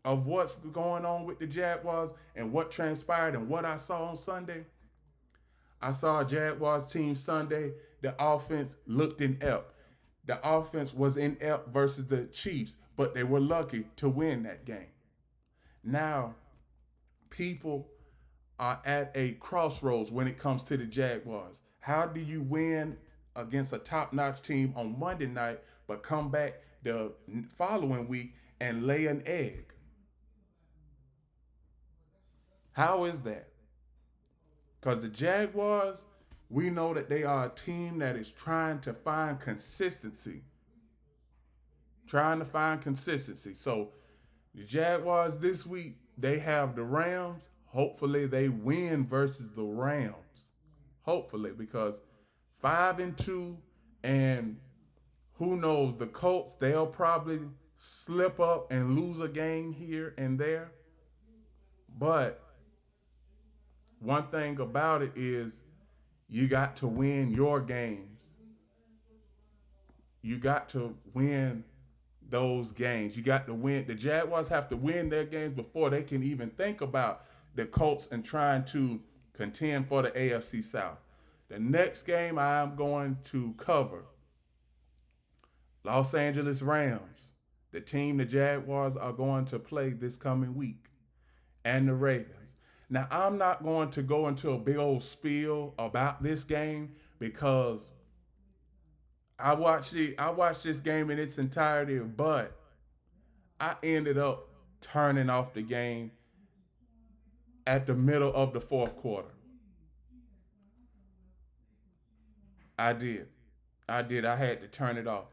of what's going on with the Jaguars and what transpired and what I saw on Sunday, I saw a Jaguars team Sunday. The offense looked inept. The offense was inept versus the Chiefs, but they were lucky to win that game. Now, people are at a crossroads when it comes to the Jaguars. How do you win against a top-notch team on Monday night, but come back the following week and lay an egg? How is that? Because the Jaguars, we know that they are a team that is trying to find consistency. Trying to find consistency. So the Jaguars this week, they have the Rams. Hopefully they win versus the Rams. Hopefully, because 5-2, and who knows, the Colts, they'll probably slip up and lose a game here and there. But one thing about it is you got to win your games. You got to win those games. You got to win. The Jaguars have to win their games before they can even think about the Colts and trying to contend for the AFC South. The next game I am going to cover, Los Angeles Rams, the team the Jaguars are going to play this coming week, and the Ravens. Now, I'm not going to go into a big old spiel about this game because I watched this game in its entirety, but I ended up turning off the game at the middle of the fourth quarter. I did. I had to turn it off.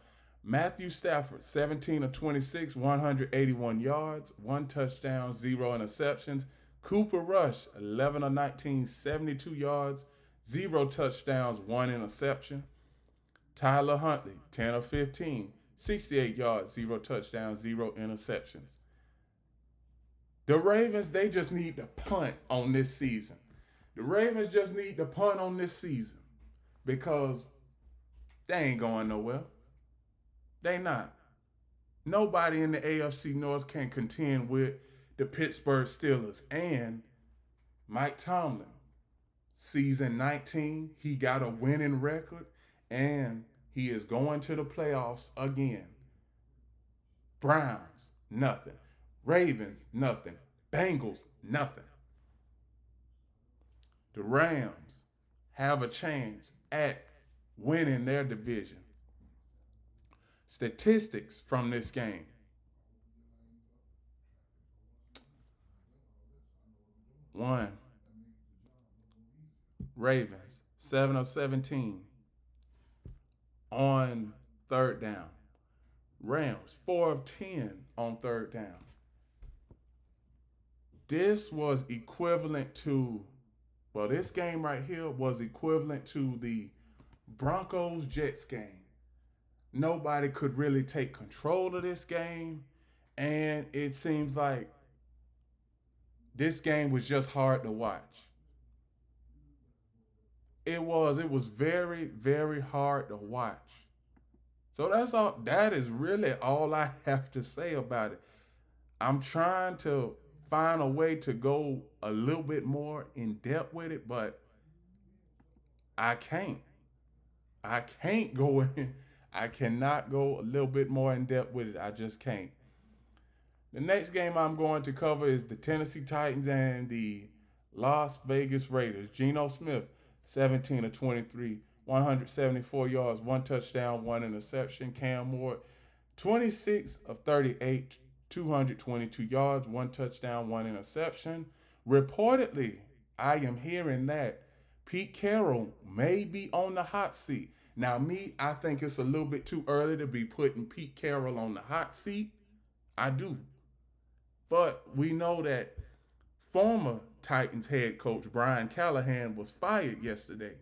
Matthew Stafford, 17 of 26, 181 yards, one touchdown, zero interceptions. Cooper Rush, 11 of 19, 72 yards, zero touchdowns, one interception. Tyler Huntley, 10 of 15, 68 yards, zero touchdowns, zero interceptions. The Ravens, they just need to punt on this season. The Ravens just need to punt on this season because they ain't going nowhere. They not. Nobody in the AFC North can contend with the Pittsburgh Steelers. And Mike Tomlin, season 19, he got a winning record, and he is going to the playoffs again. Browns, nothing. Ravens, nothing. Bengals, nothing. The Rams have a chance at winning their division. Statistics from this game. One, Ravens, 7 of 17 on third down. Rams, 4 of 10 on third down. This was equivalent to, well, this game right here was equivalent to the Broncos-Jets game. Nobody could really take control of this game, and it seems like this game was just hard to watch. It was very, very hard to watch. So that's all. That is really all I have to say about it. I'm trying to find a way to go a little bit more in depth with it, but I can't. I can't go in. I cannot go a little bit more in depth with it. I just can't. The next game I'm going to cover is the Tennessee Titans and the Las Vegas Raiders. Geno Smith, 17 of 23, 174 yards, one touchdown, one interception. Cam Ward, 26 of 38, 222 yards, one touchdown, one interception. Reportedly, I am hearing that Pete Carroll may be on the hot seat. Now, I think it's a little bit too early to be putting Pete Carroll on the hot seat. I do. But we know that former Titans head coach Brian Callahan was fired yesterday.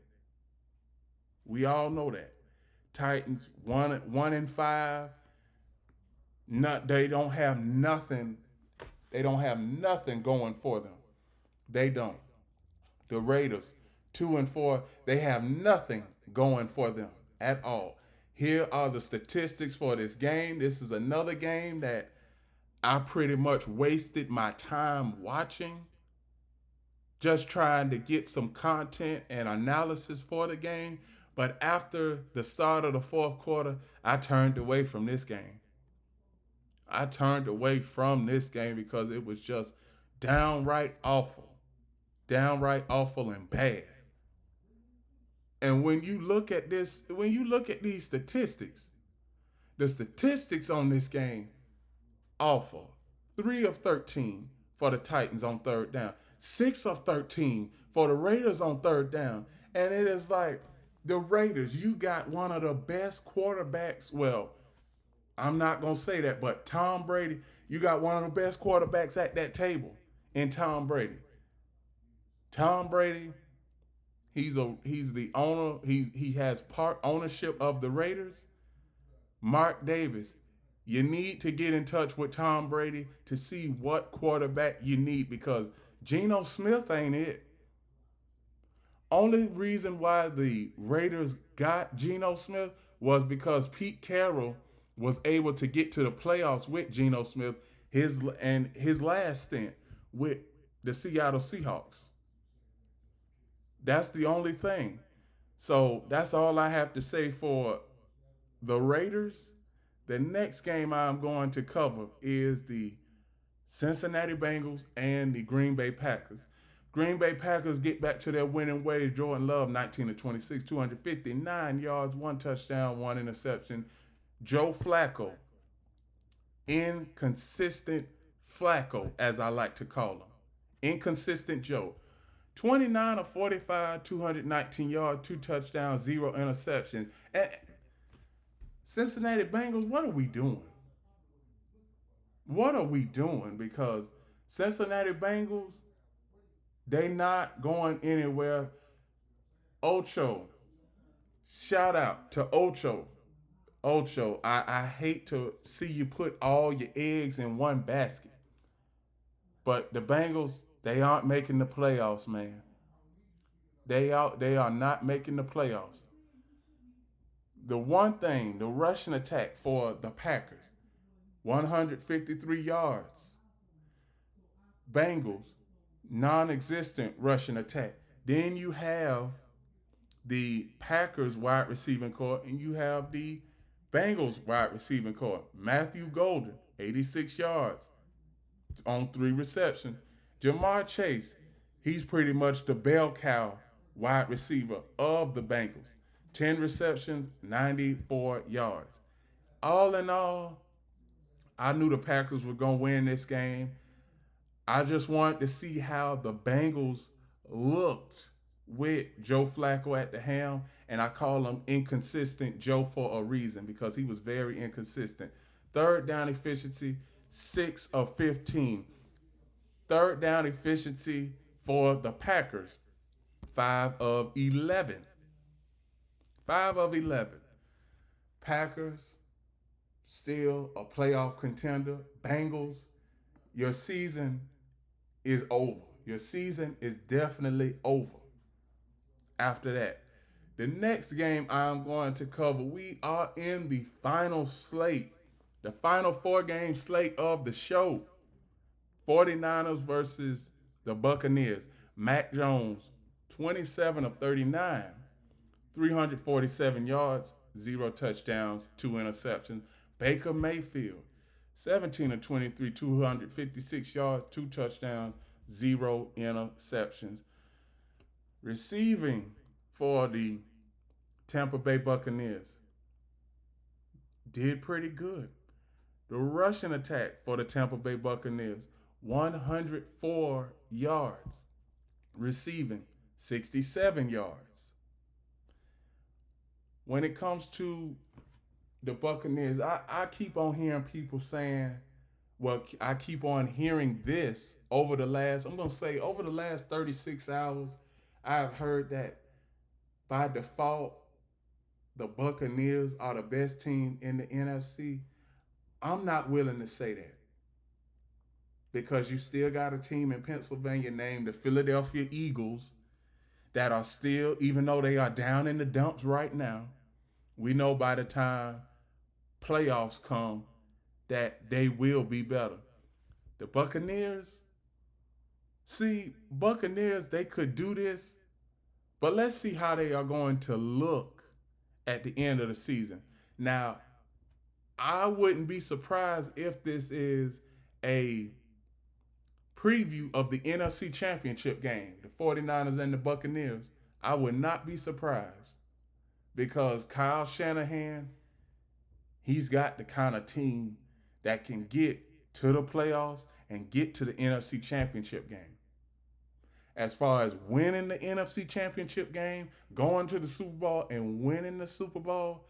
We all know that. Titans 1-5. They don't have nothing. They don't have nothing going for them. They don't. The Raiders 2-4. They have nothing going for them at all. Here are the statistics for this game. This is another game that I pretty much wasted my time watching, just trying to get some content and analysis for the game. But after the start of the fourth quarter, I turned away from this game. I turned away from this game because it was just downright awful. Downright awful and bad. And when you look at these statistics, the statistics on this game, awful. 3 of 13 for the Titans on third down. 6 of 13 for the Raiders on third down. And it is like, the Raiders, you got one of the best quarterbacks. Well, I'm not going to say that, but Tom Brady, you got one of the best quarterbacks at that table in Tom Brady. Tom Brady, he's the owner. He has part ownership of the Raiders. Mark Davis, you need to get in touch with Tom Brady to see what quarterback you need, because Geno Smith ain't it. Only reason why the Raiders got Geno Smith was because Pete Carroll was able to get to the playoffs with Geno Smith his last stint with the Seattle Seahawks. That's the only thing. So that's all I have to say for the Raiders. The next game I'm going to cover is the Cincinnati Bengals and the Green Bay Packers. Green Bay Packers get back to their winning ways. Jordan Love, 19 of 26, 259 yards, one touchdown, one interception. Joe Flacco, inconsistent Flacco, as I like to call him. Inconsistent Joe. 29 of 45, 219 yards, two touchdowns, zero interceptions. And Cincinnati Bengals, what are we doing? What are we doing? Because Cincinnati Bengals, they not going anywhere. Ocho, shout out to Ocho. Ocho, I hate to see you put all your eggs in one basket. But the Bengals, they aren't making the playoffs, man. They are not making the playoffs. The one thing, the rushing attack for the Packers, 153 yards. Bengals, non-existent rushing attack. Then you have the Packers wide receiving core, and you have the Bengals wide receiving core. Matthew Golden, 86 yards on 3 receptions. Jamar Chase, he's pretty much the bell cow wide receiver of the Bengals. 10 receptions, 94 yards. All in all, I knew the Packers were going to win this game. I just wanted to see how the Bengals looked with Joe Flacco at the helm, and I call him inconsistent Joe for a reason, because he was very inconsistent. Third down efficiency, 6 of 15. Third down efficiency for the Packers, 5 of 11. 5 of 11. Packers, still a playoff contender. Bengals, your season is over. Your season is definitely over. after that. The next game I'm going to cover, we are in the final slate, the final 4 game slate of the show. 49ers versus the Buccaneers. Mac Jones, 27 of 39, 347 yards, 0 touchdowns, 2 interceptions. Baker Mayfield, 17 of 23, 256 yards, 2 touchdowns, 0 interceptions. Receiving for the Tampa Bay Buccaneers did pretty good. The rushing attack for the Tampa Bay Buccaneers, 104 yards. Receiving, 67 yards. When it comes to the Buccaneers, I keep on hearing people saying, well, I keep on hearing this over the last, I'm going to say over the last 36 hours, I've heard that by default, the Buccaneers are the best team in the NFC. I'm not willing to say that because you still got a team in Pennsylvania named the Philadelphia Eagles that are still, even though they are down in the dumps right now, we know by the time playoffs come that they will be better. The Buccaneers, Buccaneers, they could do this, but let's see how they are going to look at the end of the season. Now, I wouldn't be surprised if this is a preview of the NFC Championship game, the 49ers and the Buccaneers. I would not be surprised because Kyle Shanahan, he's got the kind of team that can get to the playoffs and get to the NFC Championship game. As far as winning the NFC Championship game, going to the Super Bowl and winning the Super Bowl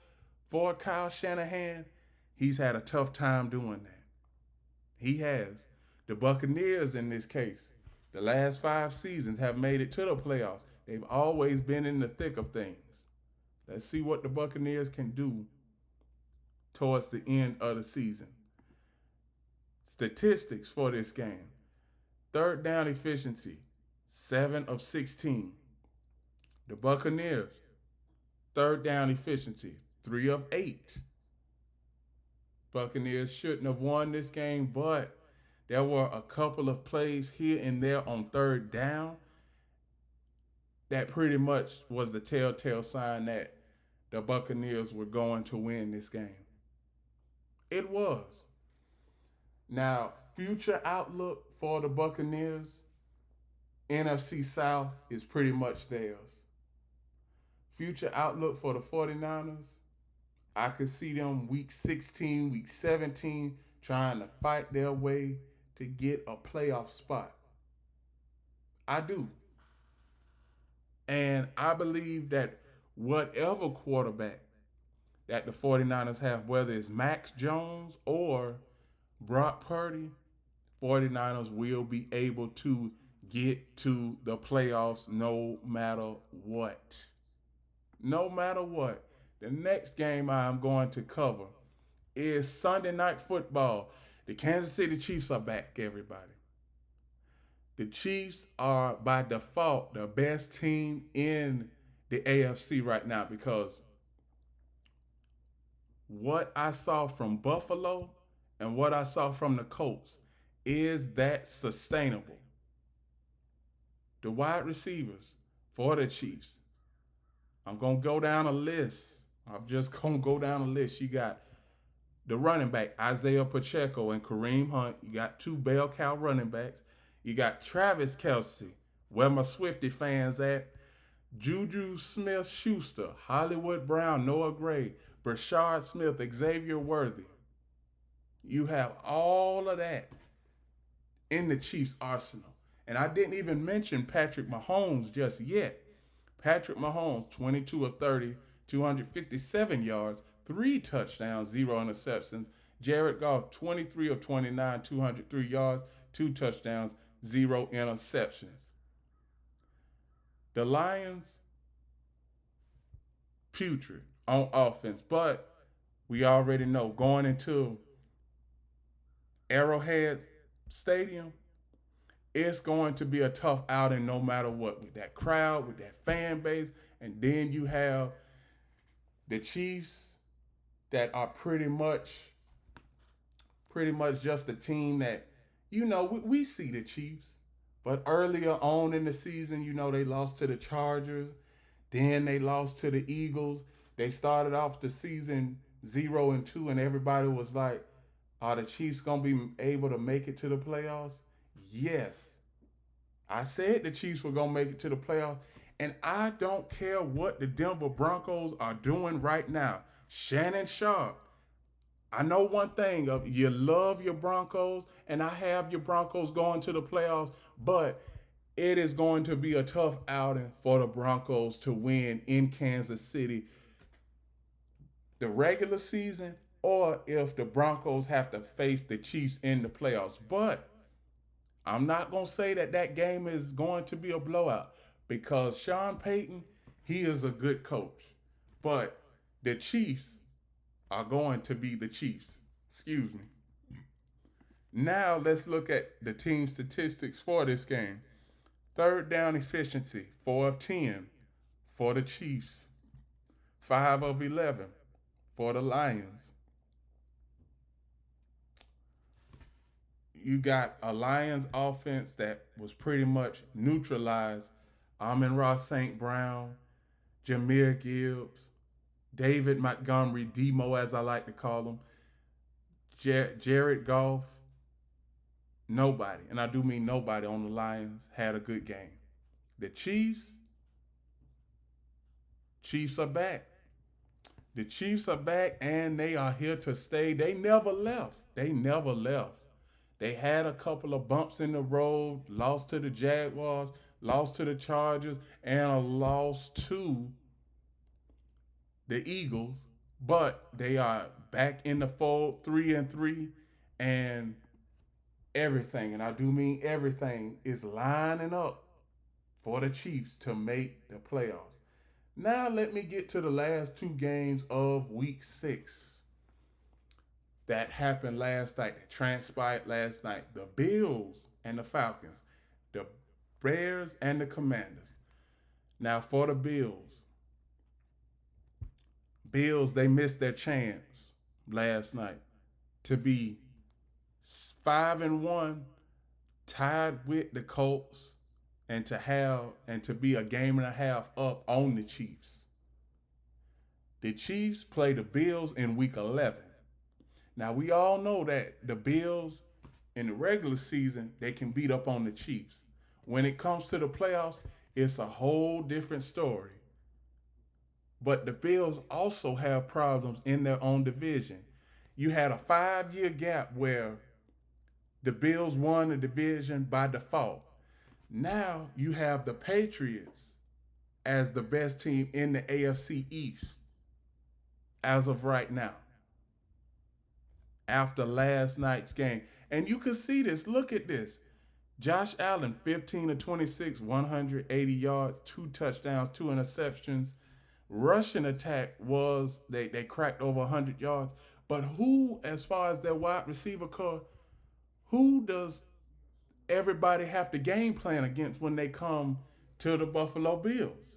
for Kyle Shanahan, he's had a tough time doing that. He has. The Buccaneers, in this case, the last 5 seasons have made it to the playoffs. They've always been in the thick of things. Let's see what the Buccaneers can do towards the end of the season. Statistics for this game. Third down efficiency, 7 of 16. The Buccaneers, third down efficiency, 3 of 8. Buccaneers shouldn't have won this game, but there were a couple of plays here and there on third down that pretty much was the telltale sign that the Buccaneers were going to win this game. It was. Now, future outlook for the Buccaneers, NFC South is pretty much theirs. Future outlook for the 49ers, I could see them week 16, week 17 trying to fight their way to get a playoff spot. I do. And I believe that whatever quarterback that the 49ers have, whether it's Mac Jones or Brock Purdy, 49ers will be able to get to the playoffs no matter what. No matter what. The next game I'm going to cover is Sunday Night Football. The Kansas City Chiefs are back, everybody. The Chiefs are, by default, the best team in the AFC right now because what I saw from Buffalo and what I saw from the Colts, is that sustainable? The wide receivers for the Chiefs, I'm going to go down a list. I'm just going to go down a list. You got the running back, Isaiah Pacheco and Kareem Hunt. You got 2 bell cow running backs. You got Travis Kelce, where my Swiftie fans at. Juju Smith-Schuster, Hollywood Brown, Noah Gray, Brashard Smith, Xavier Worthy. You have all of that in the Chiefs' arsenal. And I didn't even mention Patrick Mahomes just yet. Patrick Mahomes, 22 of 30, 257 yards, 3 touchdowns, 0 interceptions. Jared Goff, 23 of 29, 203 yards, 2 touchdowns, 0 interceptions. The Lions, putrid on offense, but we already know going into Arrowhead Stadium, it's going to be a tough outing no matter what, with that crowd, with that fan base. And then you have the Chiefs that are pretty much just a team that, we see the Chiefs. But earlier on in the season, they lost to the Chargers. Then they lost to the Eagles. They started off the season 0-2, and everybody was like, are the Chiefs going to be able to make it to the playoffs? Yes. I said the Chiefs were going to make it to the playoffs. And I don't care what the Denver Broncos are doing right now. Shannon Sharp, I know one thing: of you love your Broncos, and I have your Broncos going to the playoffs, but it is going to be a tough outing for the Broncos to win in Kansas City the regular season, or if the Broncos have to face the Chiefs in the playoffs. But I'm not going to say that that game is going to be a blowout, because Sean Payton, he is a good coach. But the Chiefs are going to be the Chiefs. Excuse me. Now let's look at the team statistics for this game. Third down efficiency, 4 of 10 for the Chiefs. 5 of 11 for the Lions. You got a Lions offense that was pretty much neutralized. Amon-Ra St. Brown, Jahmyr Gibbs, David Montgomery, Demo as I like to call him, Jared Goff. Nobody, and I do mean nobody on the Lions, had a good game. The Chiefs are back. The Chiefs are back, and they are here to stay. They never left. They had a couple of bumps in the road, lost to the Jaguars, lost to the Chargers, and a loss to the Eagles. But they are back in the fold, 3-3, and everything, and I do mean everything, is lining up for the Chiefs to make the playoffs. Now let me get to the last two games of week 6 that happened last night, that transpired last night. The Bills and the Falcons, the Bears and the Commanders. Now for the Bills, they missed their chance last night to be 5-1, tied with the Colts, and to be a game and a half up on the Chiefs. The Chiefs play the Bills in week 11. Now we all know that the Bills in the regular season, they can beat up on the Chiefs. When it comes to the playoffs, it's a whole different story. But the Bills also have problems in their own division. You had a 5-year gap where the Bills won the division by default. Now you have the Patriots as the best team in the AFC East as of right now, after last night's game. And you can see this. Look at this. Josh Allen, 15 of 26, 180 yards, 2 touchdowns, 2 interceptions. Rushing attack was, they cracked over 100 yards. But who, as far as their wide receiver core, who does everybody have to game plan against when they come to the Buffalo Bills?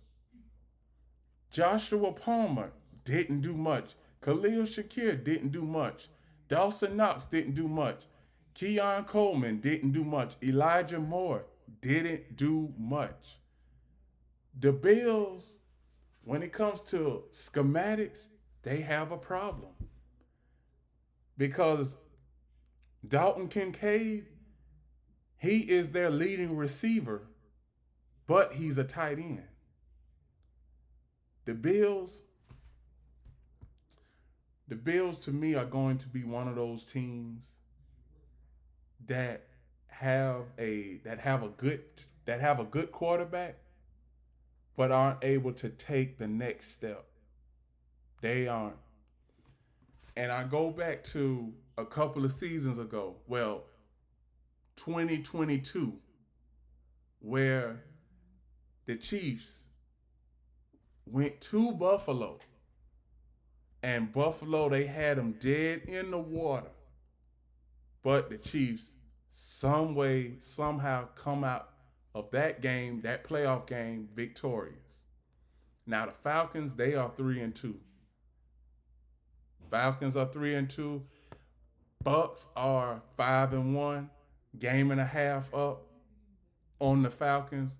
Joshua Palmer didn't do much. Khalil Shakir didn't do much. Dawson Knox didn't do much. Keon Coleman didn't do much. Elijah Moore didn't do much. The Bills, when it comes to schematics, they have a problem. Because Dalton Kincaid, he is their leading receiver, but he's a tight end. The Bills to me are going to be one of those teams that have a good quarterback, but aren't able to take the next step. They aren't. And I go back to a couple of seasons ago, 2022, where the Chiefs went to Buffalo, and Buffalo, they had them dead in the water. But the Chiefs some way, somehow come out of that game, that playoff game, victorious. Now the Falcons, they are 3-2. Falcons are 3-2. Bucks are 5-1, game and a half up on the Falcons.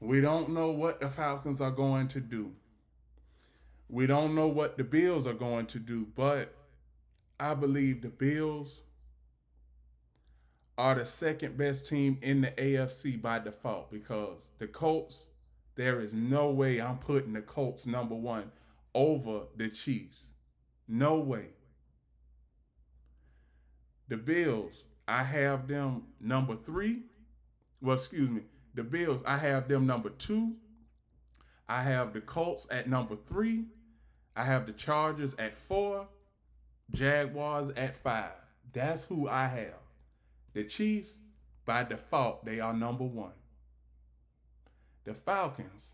We don't know what the Falcons are going to do. We don't know what the Bills are going to do, but I believe the Bills are the second best team in the AFC by default because the Colts, there is no way I'm putting the Colts number one over the Chiefs. No way. The Bills, I have them number three. Well, excuse me. The Bills, I have them number two. I have the Colts at number three. I have the Chargers at four. Jaguars at five. That's who I have. The Chiefs, by default, they are number one. The Falcons,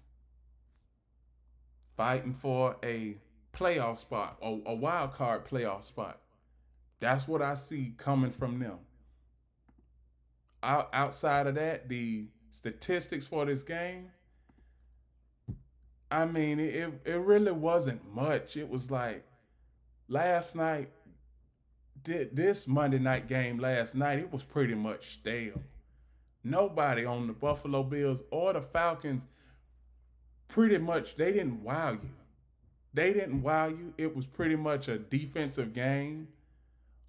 fighting for a playoff spot, or a wild card playoff spot. That's what I see coming from them. Outside of that, the statistics for this game, I mean, it really wasn't much. It was like last night, this Monday night game last night, it was pretty much stale. Nobody on the Buffalo Bills or the Falcons, pretty much, they didn't wow you. They didn't wow you. It was pretty much a defensive game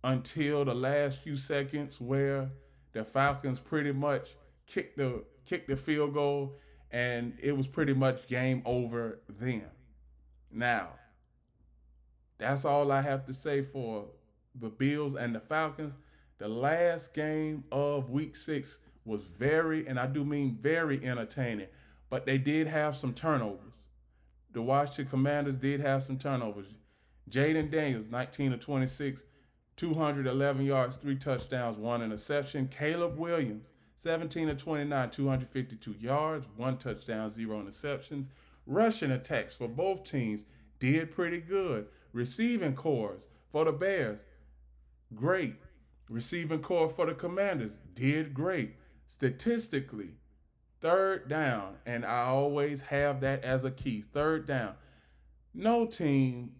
until the last few seconds where the Falcons pretty much kicked the field goal and it was pretty much game over then. Now, that's all I have to say for the Bills and the Falcons. The last game of week 6 was very, and I do mean very entertaining, but they did have some turnovers. The Washington Commanders did have some turnovers. Jaden Daniels, 19 of 26, 211 yards, 3 touchdowns, 1 interception. Caleb Williams, 17 of 29, 252 yards, 1 touchdown, 0 interceptions. Rushing attacks for both teams did pretty good. Receiving cores for the Bears, great. Receiving core for the Commanders did great. Statistically, third down, and I always have that as a key. Third down. No team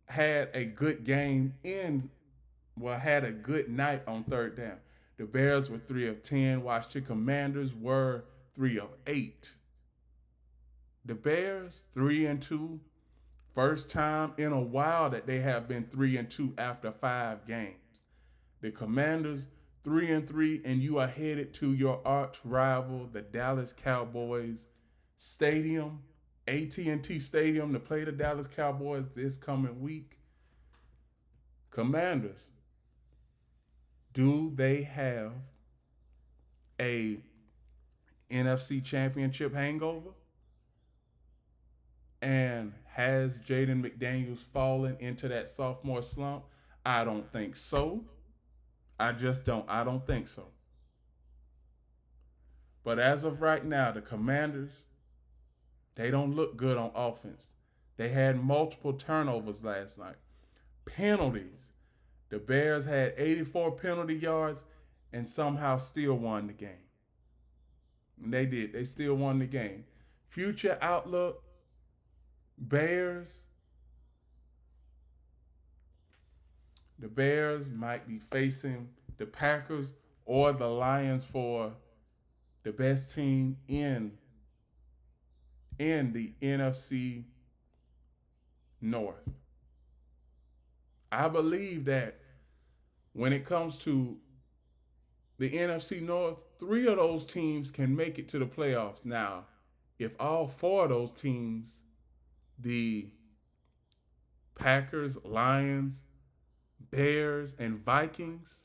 had a good game had a good night on third down. The Bears were 3 of 10. Washington Commanders were 3 of 8. The Bears 3-2. First time in a while that they have been 3-2 after 5 games. The Commanders 3-3, and you are headed to your arch rival, the Dallas Cowboys Stadium, AT&T Stadium, to play the Dallas Cowboys this coming week. Commanders, do they have a NFC Championship hangover? And has Jaden McDaniels fallen into that sophomore slump? I don't think so. I just don't. I don't think so. But as of right now, the Commanders, they don't look good on offense. They had multiple turnovers last night. Penalties. The Bears had 84 penalty yards and somehow still won the game. And they did. They still won the game. Future outlook, Bears. The Bears might be facing the Packers or the Lions for the best team in the NFC North. I believe that when it comes to the NFC North, 3 of those teams can make it to the playoffs. Now, if all 4 of those teams, the Packers, Lions, Bears, and Vikings,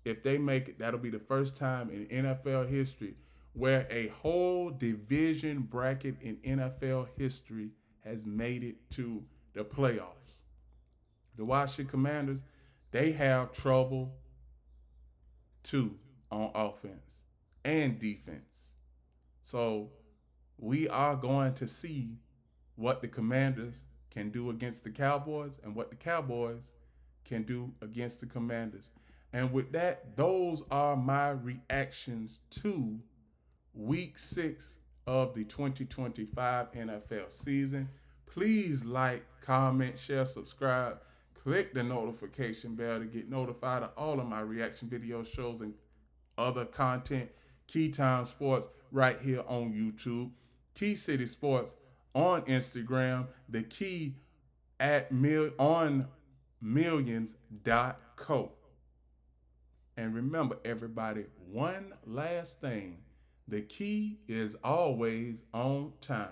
if they make it, that'll be the first time in NFL history where a whole division bracket in NFL history has made it to the playoffs. The Washington Commanders, they have trouble too on offense and defense. So we are going to see what the Commanders can do against the Cowboys and what the Cowboys can do against the Commanders. And with that, those are my reactions to week 6 of the 2025 NFL season. Please like, comment, share, subscribe. Click the notification bell to get notified of all of my reaction video shows and other content. Keytime Sports right here on YouTube. Key City Sports on Instagram. The Key on millions.co. And remember, everybody, one last thing. The key is always on time.